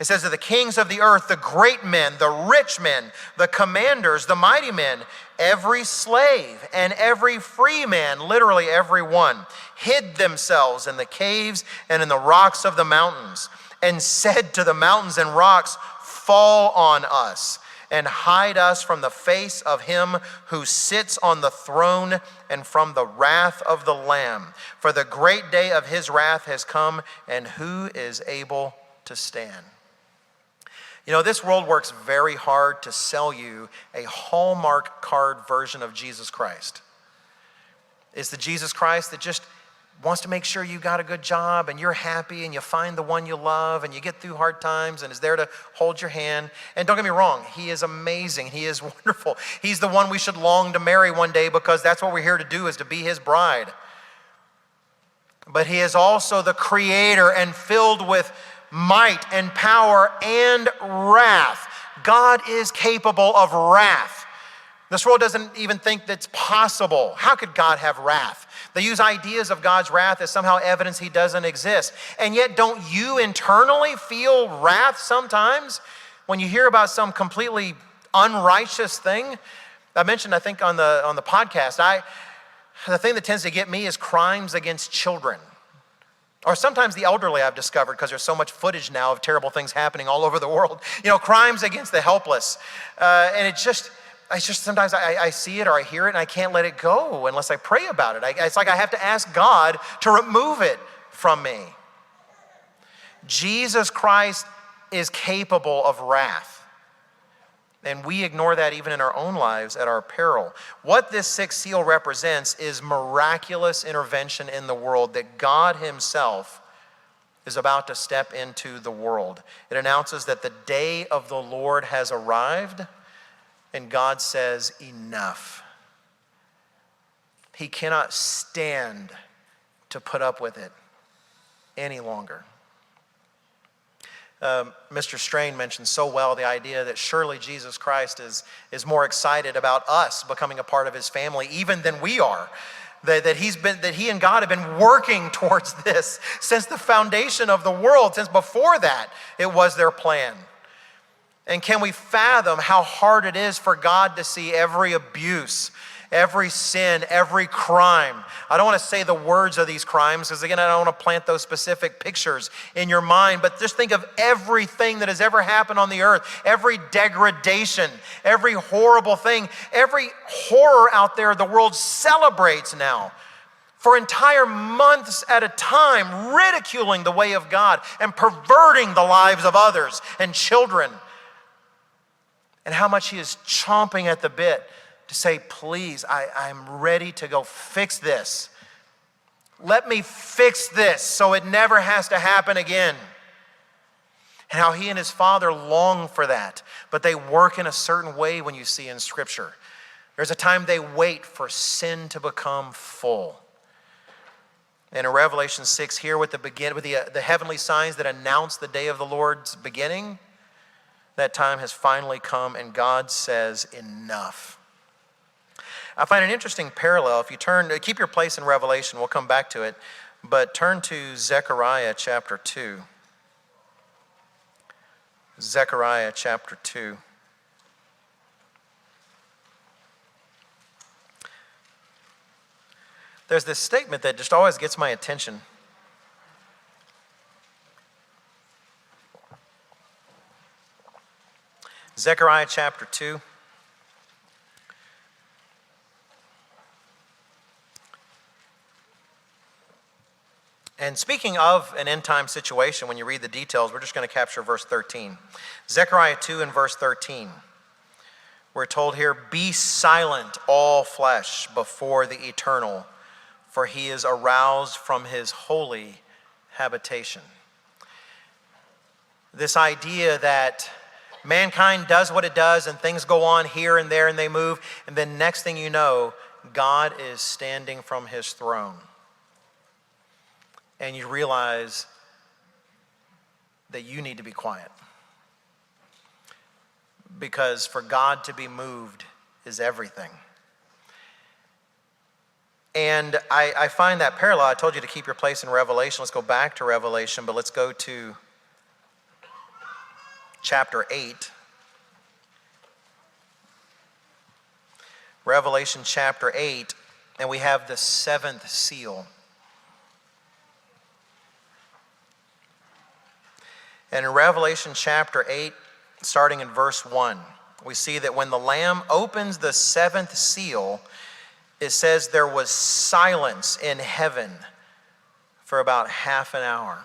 It says that the kings of the earth, the great men, the rich men, the commanders, the mighty men, every slave and every free man, literally every one, hid themselves in the caves and in the rocks of the mountains, and said to the mountains and rocks, fall on us and hide us from the face of him who sits on the throne and from the wrath of the Lamb. For the great day of his wrath has come, and who is able to stand? You know, this world works very hard to sell you a Hallmark card version of Jesus Christ. It's the Jesus Christ that just wants to make sure you got a good job and you're happy and you find the one you love and you get through hard times and is there to hold your hand. And don't get me wrong, he is amazing. He is wonderful. He's the one we should long to marry one day, because that's what we're here to do, is to be his bride. But he is also the creator and filled with might and power and wrath. God is capable of wrath. This world doesn't even think that's possible. How could God have wrath? They use ideas of God's wrath as somehow evidence he doesn't exist. And yet, don't you internally feel wrath sometimes when you hear about some completely unrighteous thing? I mentioned, I think, on the podcast, the thing that tends to get me is crimes against children. Or sometimes the elderly, I've discovered, because there's so much footage now of terrible things happening all over the world. You know, crimes against the helpless. And it's just sometimes I see it or I hear it and I can't let it go unless I pray about it. It's like I have to ask God to remove it from me. Jesus Christ is capable of wrath. And we ignore that even in our own lives at our peril. What this sixth seal represents is miraculous intervention in the world, that God himself is about to step into the world. It announces that the day of the Lord has arrived, and God says, enough. He cannot stand to put up with it any longer. Mr. Strain mentioned so well the idea that surely Jesus Christ is more excited about us becoming a part of his family even than we are. That he and God have been working towards this since the foundation of the world, since before that it was their plan. And can we fathom how hard it is for God to see every abuse, every sin, every crime? I don't want to say the words of these crimes because, again, I don't want to plant those specific pictures in your mind, but just think of everything that has ever happened on the earth, every degradation, every horrible thing, every horror out there the world celebrates now for entire months at a time, ridiculing the way of God and perverting the lives of others and children. And how much he is chomping at the bit to say, please, I'm ready to go fix this. Let me fix this so it never has to happen again. And how he and his Father long for that, but they work in a certain way when you see in Scripture. There's a time they wait for sin to become full. And in Revelation 6 here with the heavenly signs that announce the day of the Lord's beginning, that time has finally come and God says enough. I find an interesting parallel. If you keep your place in Revelation, we'll come back to it, but turn to Zechariah chapter 2. Zechariah chapter 2. There's this statement that just always gets my attention. Zechariah chapter 2. And speaking of an end-time situation, when you read the details, we're just going to capture verse 13. Zechariah 2 and verse 13. We're told here, "Be silent, all flesh, before the Eternal, for he is aroused from his holy habitation." This idea that mankind does what it does and things go on here and there and they move, and then next thing you know, God is standing from his throne. And you realize that you need to be quiet. Because for God to be moved is everything. And I find that parallel. I told you to keep your place in Revelation. Let's go back to Revelation, but let's go to chapter 8. Revelation chapter 8, and we have the seventh seal. And in Revelation chapter 8, starting in verse 1, we see that when the Lamb opens the seventh seal, it says there was silence in heaven for about half an hour.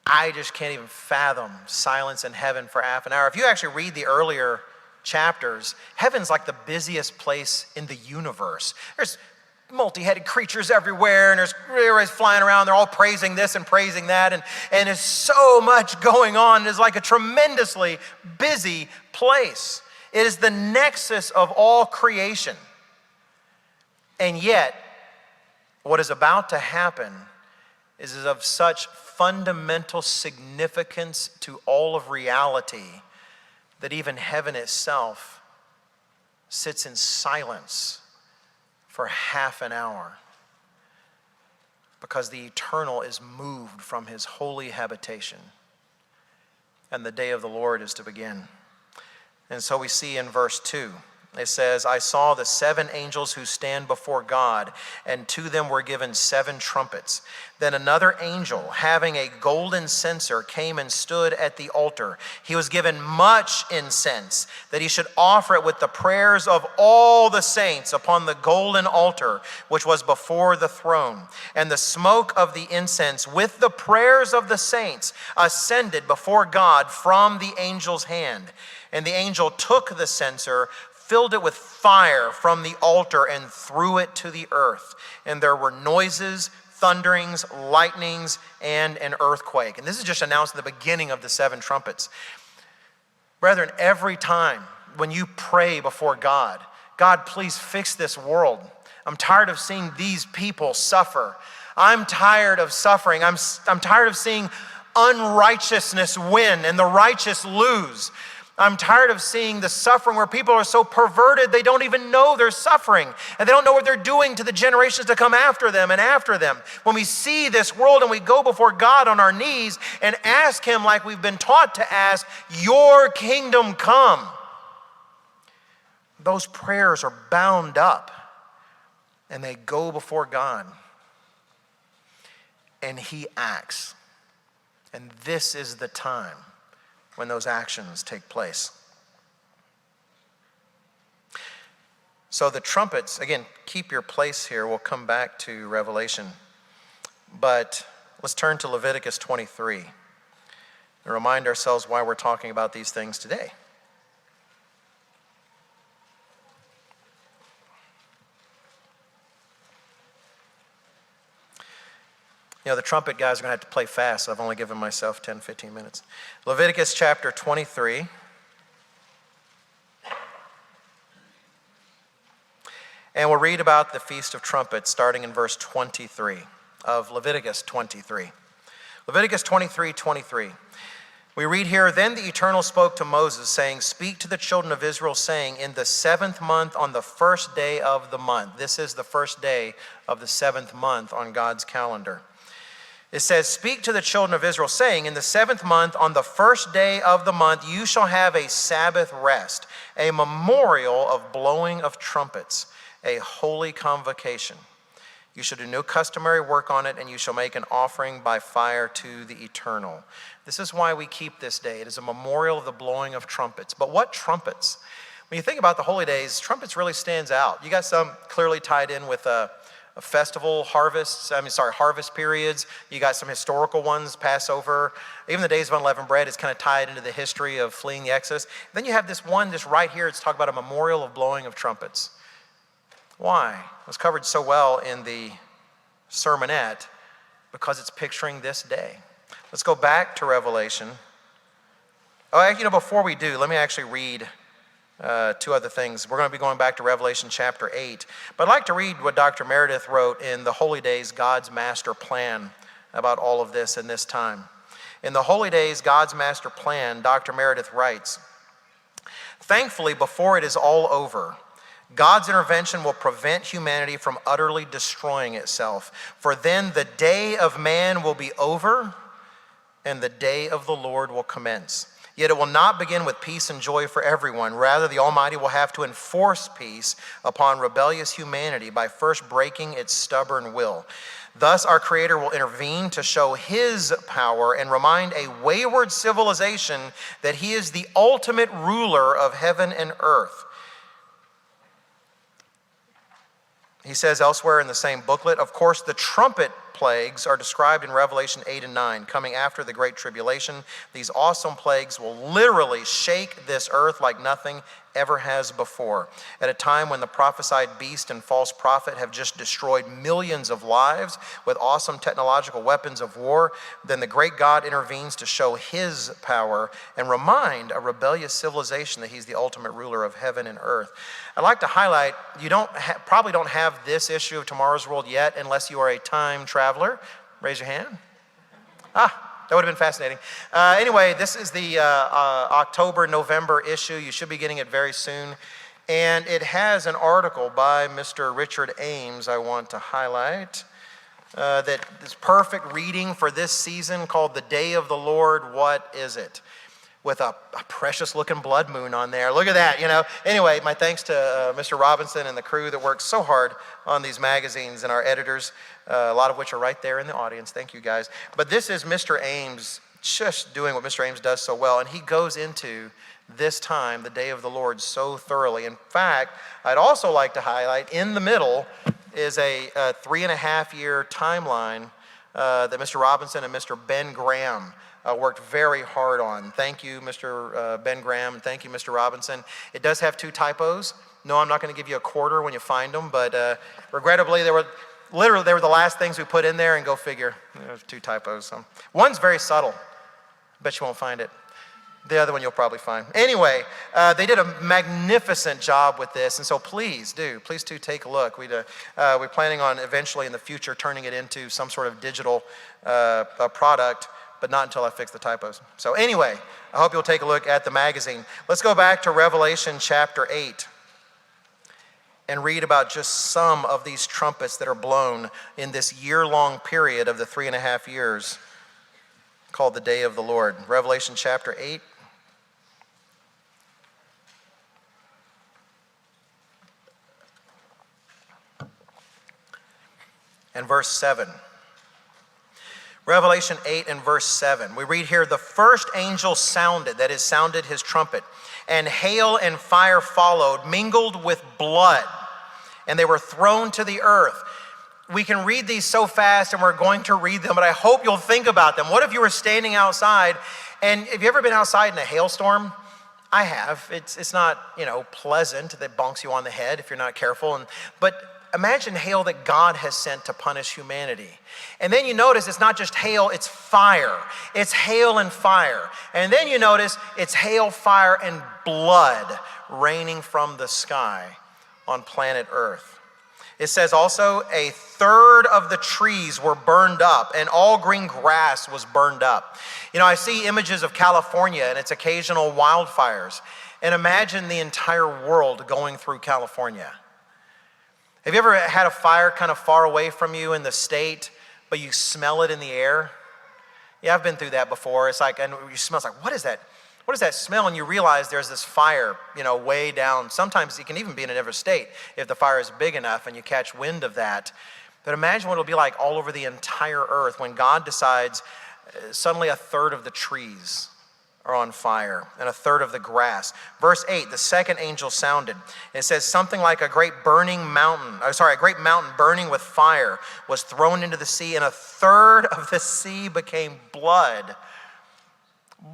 I just can't even fathom silence in heaven for half an hour. If you actually read the earlier chapters, heaven's like the busiest place in the universe. There's multi-headed creatures everywhere, and everybody's flying around. They're all praising this and praising that, and there's so much going on. It's like a tremendously busy place. It is the nexus of all creation. And yet, what is about to happen is of such fundamental significance to all of reality that even heaven itself sits in silence for half an hour, because the Eternal is moved from his holy habitation, and the day of the Lord is to begin. And so we see in verse 2, it says, "I saw the seven angels who stand before God, and to them were given seven trumpets. Then another angel, having a golden censer, came and stood at the altar. He was given much incense, that he should offer it with the prayers of all the saints upon the golden altar, which was before the throne. And the smoke of the incense with the prayers of the saints ascended before God from the angel's hand. And the angel took the censer, filled it with fire from the altar, and threw it to the earth. And there were noises, thunderings, lightnings, and an earthquake." And this is just announced at the beginning of the seven trumpets. Brethren, every time when you pray before God, "God, please fix this world. I'm tired of seeing these people suffer. I'm tired of suffering. I'm tired of seeing unrighteousness win and the righteous lose. I'm tired of seeing the suffering where people are so perverted they don't even know they're suffering, and they don't know what they're doing to the generations to come after them and after them. When we see this world and we go before God on our knees and ask him like we've been taught to ask, your kingdom come, those prayers are bound up and they go before God and he acts. And this is the time when those actions take place. So the trumpets, again, keep your place here. We'll come back to Revelation. But let's turn to Leviticus 23 and remind ourselves why we're talking about these things today. You know, the trumpet guys are going to have to play fast, so I've only given myself 10, 15 minutes. Leviticus chapter 23. And we'll read about the Feast of Trumpets starting in verse 23 of Leviticus 23. Leviticus 23:23. We read here, then the Eternal spoke to Moses, saying, speak to the children of Israel, saying, in the 7th month on the first day of the month. This is the first day of the 7th month on God's calendar. It says, speak to the children of Israel, saying, in the 7th month, on the first day of the month, you shall have a Sabbath rest, a memorial of blowing of trumpets, a holy convocation. You shall do no customary work on it, and you shall make an offering by fire to the Eternal. This is why we keep this day. It is a memorial of the blowing of trumpets. But what trumpets? When you think about the holy days, trumpets really stands out. You got some clearly tied in with festival harvest periods. You got some historical ones, Passover. Even the days of unleavened bread is kind of tied into the history of fleeing the Exodus. Then you have this one, this right here, it's talking about a memorial of blowing of trumpets. Why? It was covered so well in the sermonette because it's picturing this day. Let's go back to Revelation. Before we do, let me actually read two other things. We're going to be going back to Revelation chapter 8. But I'd like to read what Dr. Meredith wrote in The Holy Days, God's Master Plan, about all of this in this time. In The Holy Days, God's Master Plan, Dr. Meredith writes, thankfully, before it is all over, God's intervention will prevent humanity from utterly destroying itself. For then the day of man will be over, and the day of the Lord will commence. Yet it will not begin with peace and joy for everyone. Rather, the Almighty will have to enforce peace upon rebellious humanity by first breaking its stubborn will. Thus, our Creator will intervene to show His power and remind a wayward civilization that He is the ultimate ruler of heaven and earth. He says elsewhere in the same booklet, of course, the trumpet plagues are described in Revelation 8 and 9, coming after the Great Tribulation. These awesome plagues will literally shake this earth like nothing ever has before. At a time when the prophesied beast and false prophet have just destroyed millions of lives with awesome technological weapons of war, then the great God intervenes to show His power and remind a rebellious civilization that He's the ultimate ruler of heaven and earth. I'd like to highlight, you probably don't have this issue of Tomorrow's World yet unless you are a time traveler. Raise your hand. That would have been fascinating. Anyway, this is the October-November issue. You should be getting it very soon. And it has an article by Mr. Richard Ames I want to highlight that is perfect reading for this season called The Day of the Lord, What Is It? With a precious looking blood moon on there. Look at that, Anyway, my thanks to Mr. Robinson and the crew that works so hard on these magazines and our editors, a lot of which are right there in the audience. Thank you guys. But this is Mr. Ames just doing what Mr. Ames does so well. And he goes into this time, the day of the Lord, so thoroughly. In fact, I'd also like to highlight in the middle is a 3.5-year timeline that Mr. Robinson and Mr. Ben Graham worked very hard on. Thank you, Mr. Ben Graham. Thank you, Mr. Robinson. It does have 2 typos. No, I'm not going to give you a quarter when you find them, but regrettably, they were the last things we put in there, and go figure. There's 2 typos. So. One's very subtle. Bet you won't find it. The other one you'll probably find. Anyway, they did a magnificent job with this, and so please do take a look. We're planning on eventually in the future turning it into some sort of digital product. but not until I fix the typos. So anyway, I hope you'll take a look at the magazine. Let's go back to Revelation chapter 8 and read about just some of these trumpets that are blown in this year-long period of the 3.5 years called the Day of the Lord. Revelation chapter 8. And verse 7. Revelation 8 and verse 7. We read here, the first angel sounded, that is, sounded his trumpet, and hail and fire followed, mingled with blood, and they were thrown to the earth. We can read these so fast, and we're going to read them, but I hope you'll think about them. What if you were standing outside, and have you ever been outside in a hailstorm? I have. It's not, pleasant. That bonks you on the head if you're not careful. But imagine hail that God has sent to punish humanity. And then you notice it's not just hail, it's fire. It's hail and fire. And then you notice it's hail, fire, and blood raining from the sky on planet Earth. It says also a third of the trees were burned up and all green grass was burned up. I see images of California and its occasional wildfires. And imagine the entire world going through California. Have you ever had a fire kind of far away from you in the state, but you smell it in the air? Yeah, I've been through that before. It's like, and you smell, it's like, what is that? What is that smell? And you realize there's this fire, way down. Sometimes it can even be in another state if the fire is big enough and you catch wind of that. But imagine what it'll be like all over the entire earth when God decides suddenly a third of the trees are on fire and a third of the grass. Verse 8, the second angel sounded. It says something like a great mountain burning with fire was thrown into the sea, and a third of the sea became blood.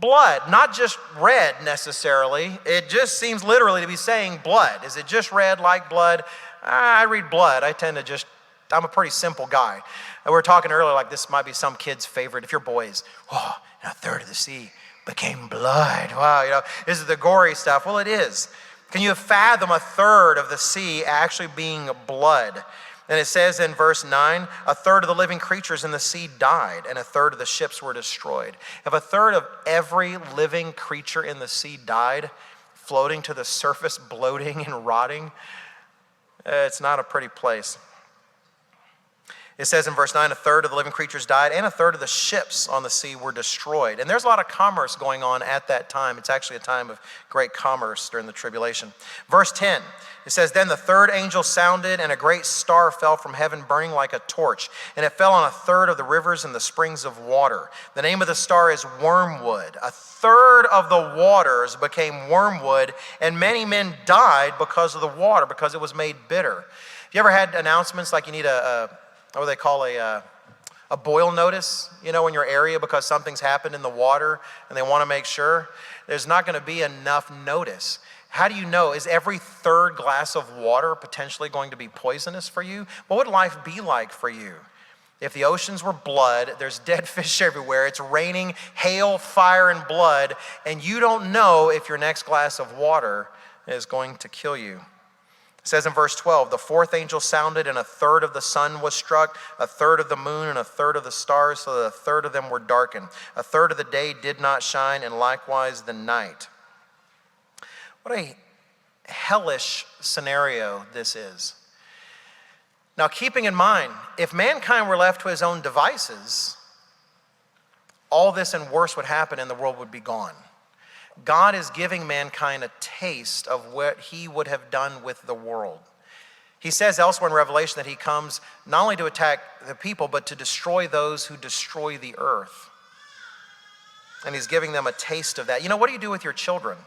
Blood, not just red necessarily. It just seems literally to be saying blood. Is it just red like blood? I read blood. I'm a pretty simple guy. And we were talking earlier like this might be some kid's favorite. If you're boys, and a third of the sea became blood. Wow, this is the gory stuff. Well, it is. Can you fathom a third of the sea actually being blood? And it says in verse 9, a third of the living creatures in the sea died, and a third of the ships were destroyed. If a third of every living creature in the sea died, floating to the surface, bloating and rotting, it's not a pretty place. It says in verse 9, a third of the living creatures died, and a third of the ships on the sea were destroyed. And there's a lot of commerce going on at that time. It's actually a time of great commerce during the tribulation. Verse 10, it says, then the third angel sounded, and a great star fell from heaven, burning like a torch. And it fell on a third of the rivers and the springs of water. The name of the star is Wormwood. A third of the waters became wormwood, and many men died because of the water, because it was made bitter. Have you ever had announcements like you need what they call a boil notice, in your area because something's happened in the water and they want to make sure? There's not going to be enough notice. How do you know? Is every third glass of water potentially going to be poisonous for you? What would life be like for you? If the oceans were blood, there's dead fish everywhere, it's raining hail, fire, and blood, and you don't know if your next glass of water is going to kill you. It says in verse 12, the fourth angel sounded, and a third of the sun was struck, a third of the moon, and a third of the stars, so that a third of them were darkened. A third of the day did not shine, and likewise the night. What a hellish scenario this is. Now, keeping in mind, if mankind were left to his own devices, all this and worse would happen and the world would be gone. God is giving mankind a taste of what he would have done with the world. He says elsewhere in Revelation that he comes not only to attack the people, but to destroy those who destroy the earth. And he's giving them a taste of that. What do you do with your children?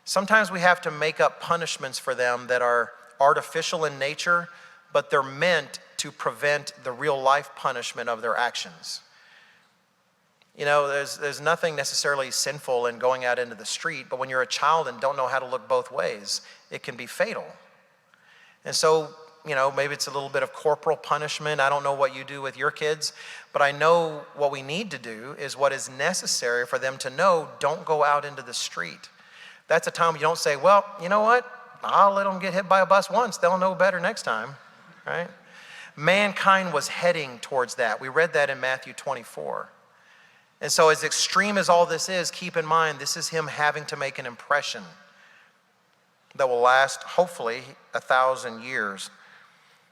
Sometimes we have to make up punishments for them that are artificial in nature, but they're meant to prevent the real life punishment of their actions. There's nothing necessarily sinful in going out into the street, but when you're a child and don't know how to look both ways, it can be fatal. And so, maybe it's a little bit of corporal punishment. I don't know what you do with your kids, but I know what we need to do is what is necessary for them to know, don't go out into the street. That's a time you don't say, well, you know what? I'll let them get hit by a bus once. They'll know better next time, right? Mankind was heading towards that. We read that in Matthew 24. And so as extreme as all this is, keep in mind, this is him having to make an impression that will last, hopefully, 1,000 years.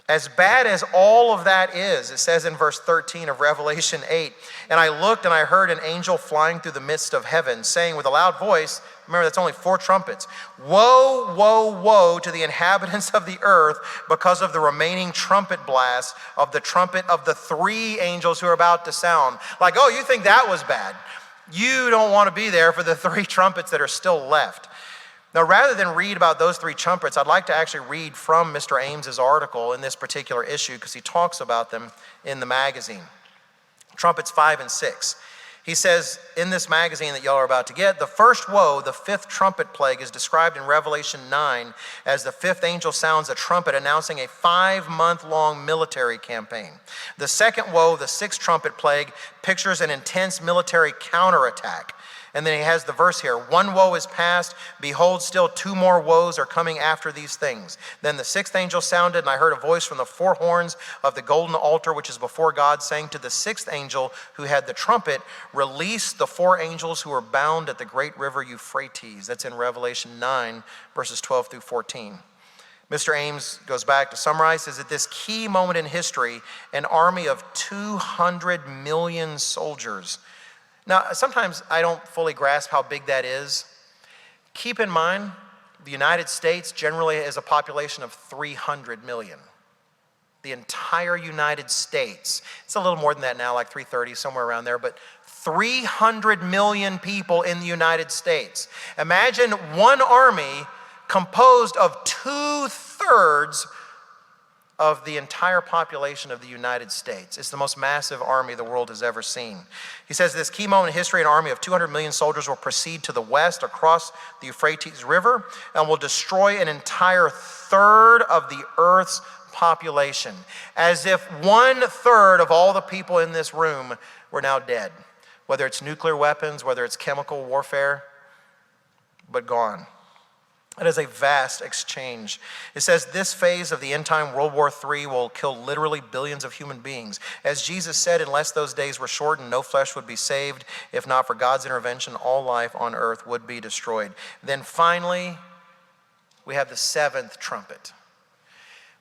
As bad as all of that is, it says in verse 13 of Revelation 8, and I looked and I heard an angel flying through the midst of heaven, saying with a loud voice, remember that's only 4 trumpets, woe, woe, woe to the inhabitants of the earth because of the remaining trumpet blast of the trumpet of the 3 angels who are about to sound. Like, oh, you think that was bad? You don't want to be there for the 3 trumpets that are still left. Now, rather than read about those 3 trumpets, I'd like to actually read from Mr. Ames's article in this particular issue because he talks about them in the magazine. Trumpets 5 and 6. He says in this magazine that y'all are about to get, the first woe, the 5th trumpet plague, is described in Revelation 9 as the 5th angel sounds a trumpet announcing a 5-month-long military campaign. The second woe, the 6th trumpet plague, pictures an intense military counterattack. And then he has the verse here, 1 woe is past, behold, still 2 more woes are coming after these things. Then the 6th angel sounded, and I heard a voice from the 4 horns of the golden altar, which is before God, saying to the 6th angel who had the trumpet, release the 4 angels who are bound at the great river Euphrates. That's in Revelation 9, verses 12 through 14. Mr. Ames goes back to summarize, says at this key moment in history, an army of 200 million soldiers. Now, sometimes I don't fully grasp how big that is. Keep in mind, the United States generally has a population of 300 million. The entire United States. It's a little more than that now, like 330, somewhere around there, but 300 million people in the United States. Imagine one army composed of 2/3 of the entire population of the United States. It's the most massive army the world has ever seen. He says this key moment in history, an army of 200 million soldiers will proceed to the west across the Euphrates River and will destroy an entire 1/3 of the earth's population, as if 1/3 of all the people in this room were now dead, whether it's nuclear weapons, whether it's chemical warfare, but gone. It is a vast exchange. It says this phase of the end time World War III will kill literally billions of human beings. As Jesus said, unless those days were shortened, no flesh would be saved. If not for God's intervention, all life on earth would be destroyed. Then finally, we have the 7th trumpet,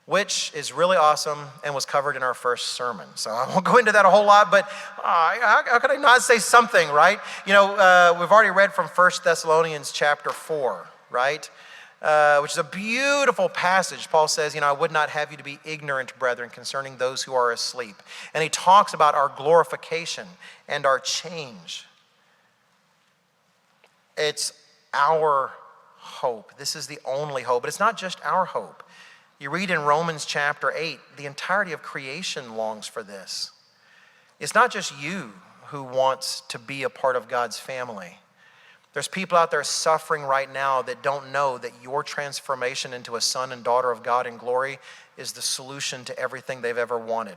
which is really awesome and was covered in our first sermon. So I won't go into that a whole lot, but how could I not say something, right? You know, we've already read from 1 Thessalonians chapter 4, right? Which is a beautiful passage. Paul says, I would not have you to be ignorant, brethren, concerning those who are asleep. And he talks about our glorification and our change. It's our hope. This is the only hope. But it's not just our hope. You read in Romans chapter 8, the entirety of creation longs for this. It's not just you who wants to be a part of God's family. There's people out there suffering right now that don't know that your transformation into a son and daughter of God in glory is the solution to everything they've ever wanted.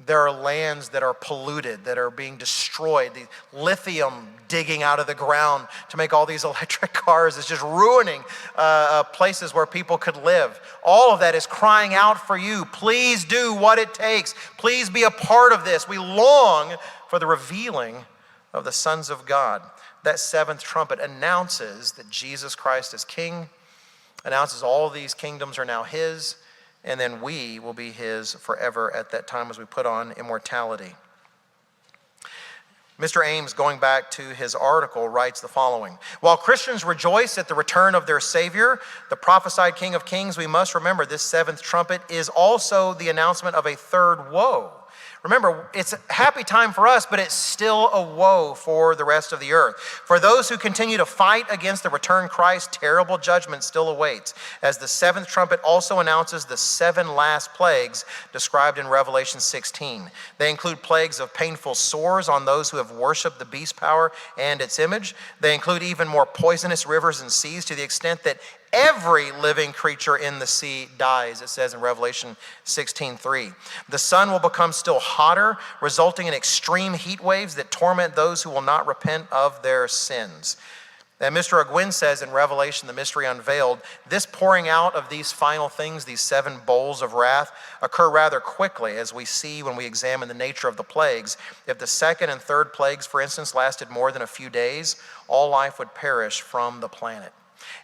There are lands that are polluted, that are being destroyed. The lithium digging out of the ground to make all these electric cars is just ruining places where people could live. All of that is crying out for you. Please do what it takes. Please be a part of this. We long for the revealing of the sons of God. That 7th trumpet announces that Jesus Christ is King, announces all these kingdoms are now his, and then we will be his forever at that time as we put on immortality. Mr. Ames, going back to his article, writes the following. While Christians rejoice at the return of their Savior, the prophesied King of Kings, we must remember this 7th trumpet is also the announcement of a 3rd woe. Remember, it's a happy time for us, but it's still a woe for the rest of the earth. For those who continue to fight against the returned Christ, terrible judgment still awaits, as the 7th trumpet also announces the 7 last plagues described in Revelation 16. They include plagues of painful sores on those who have worshiped the beast power and its image. They include even more poisonous rivers and seas, to the extent that every living creature in the sea dies, it says in Revelation 16:3. The sun will become still hotter, resulting in extreme heat waves that torment those who will not repent of their sins. And Mr. Ogwyn says in Revelation, the mystery unveiled, this pouring out of these final things, these 7 bowls of wrath, occur rather quickly, as we see when we examine the nature of the plagues. If the second and third plagues, for instance, lasted more than a few days, all life would perish from the planet.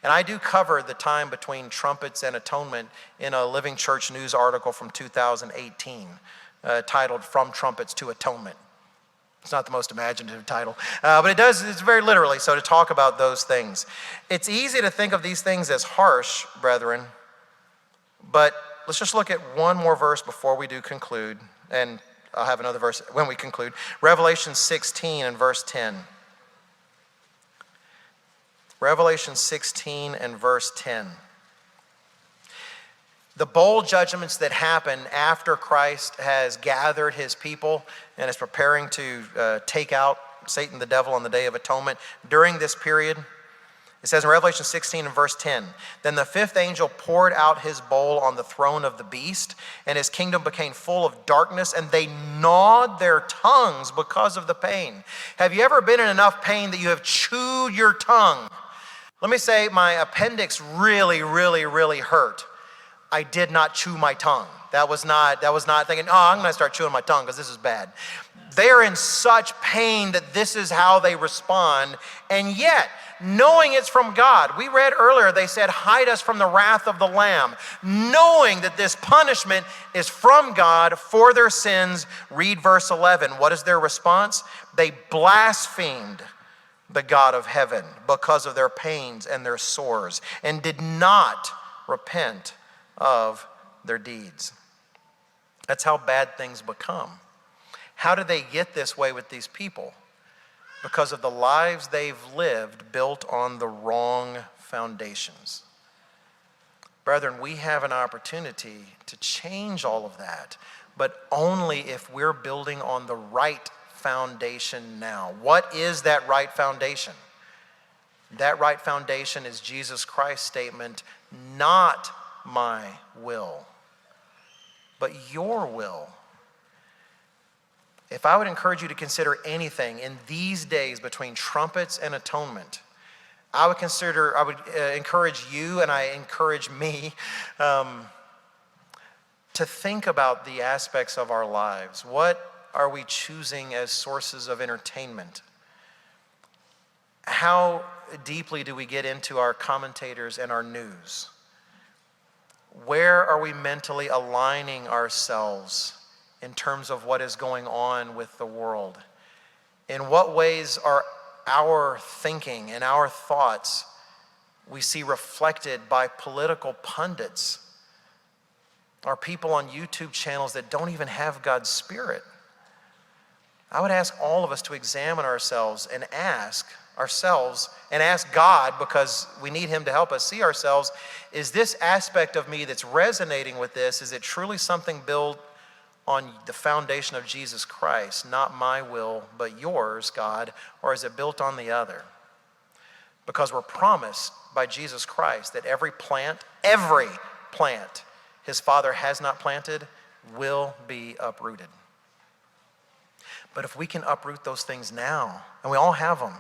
And I do cover the time between trumpets and atonement in a Living Church News article from 2018 titled From Trumpets to Atonement. It's not the most imaginative title, but it's very literally so to talk about those things. It's easy to think of these things as harsh, brethren, but let's just look at one more verse before we do conclude, and I'll have another verse when we conclude. Revelation 16 and verse 10. Revelation 16 and verse 10. The bowl judgments that happen after Christ has gathered his people and is preparing to take out Satan the devil on the Day of Atonement, during this period, it says in Revelation 16 and verse 10, then the 5th angel poured out his bowl on the throne of the beast, and his kingdom became full of darkness, and they gnawed their tongues because of the pain. Have you ever been in enough pain that you have chewed your tongue? Let me say my appendix really, really, really hurt. I did not chew my tongue. That was not thinking, I'm going to start chewing my tongue because this is bad. They're in such pain that this is how they respond. And yet, knowing it's from God, we read earlier, they said, hide us from the wrath of the Lamb. Knowing that this punishment is from God for their sins, read verse 11. What is their response? They blasphemed the God of heaven because of their pains and their sores, and did not repent of their deeds. That's how bad things become. How did they get this way with these people? Because of the lives they've lived built on the wrong foundations. Brethren, we have an opportunity to change all of that, but only if we're building on the right foundation now. What is that right foundation? That right foundation is Jesus Christ's statement, not my will, but your will. If I would encourage you to consider anything in these days between trumpets and atonement, I would encourage you, and I encourage me to think about the aspects of our lives. What are we choosing as sources of entertainment? How deeply do we get into our commentators and our news? Where are we mentally aligning ourselves in terms of what is going on with the world? In what ways are our thinking and our thoughts we see reflected by political pundits or people on YouTube channels that don't even have God's Spirit? I would ask all of us to examine ourselves and ask God, because we need him to help us see ourselves, is this aspect of me that's resonating with this, is it truly something built on the foundation of Jesus Christ, not my will, but yours, God, or is it built on the other? Because we're promised by Jesus Christ that every plant his Father has not planted will be uprooted. But if we can uproot those things now, and we all have them,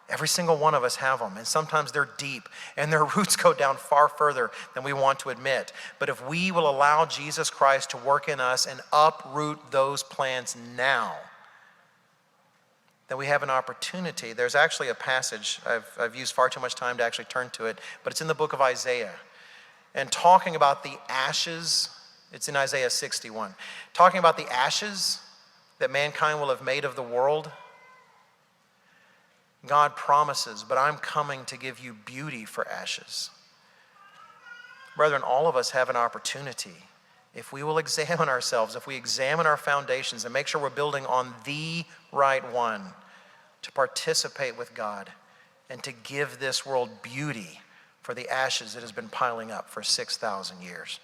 every single one of us have them, and sometimes they're deep, and their roots go down far further than we want to admit. But if we will allow Jesus Christ to work in us and uproot those plants now, then we have an opportunity. There's actually a passage, I've used far too much time to actually turn to it, but it's in the book of Isaiah. And talking about the ashes, it's in Isaiah 61. Talking about the ashes that mankind will have made of the world, God promises, but I'm coming to give you beauty for ashes. Brethren, all of us have an opportunity. If we will examine ourselves, if we examine our foundations and make sure we're building on the right one, to participate with God and to give this world beauty for the ashes that has been piling up for 6,000 years.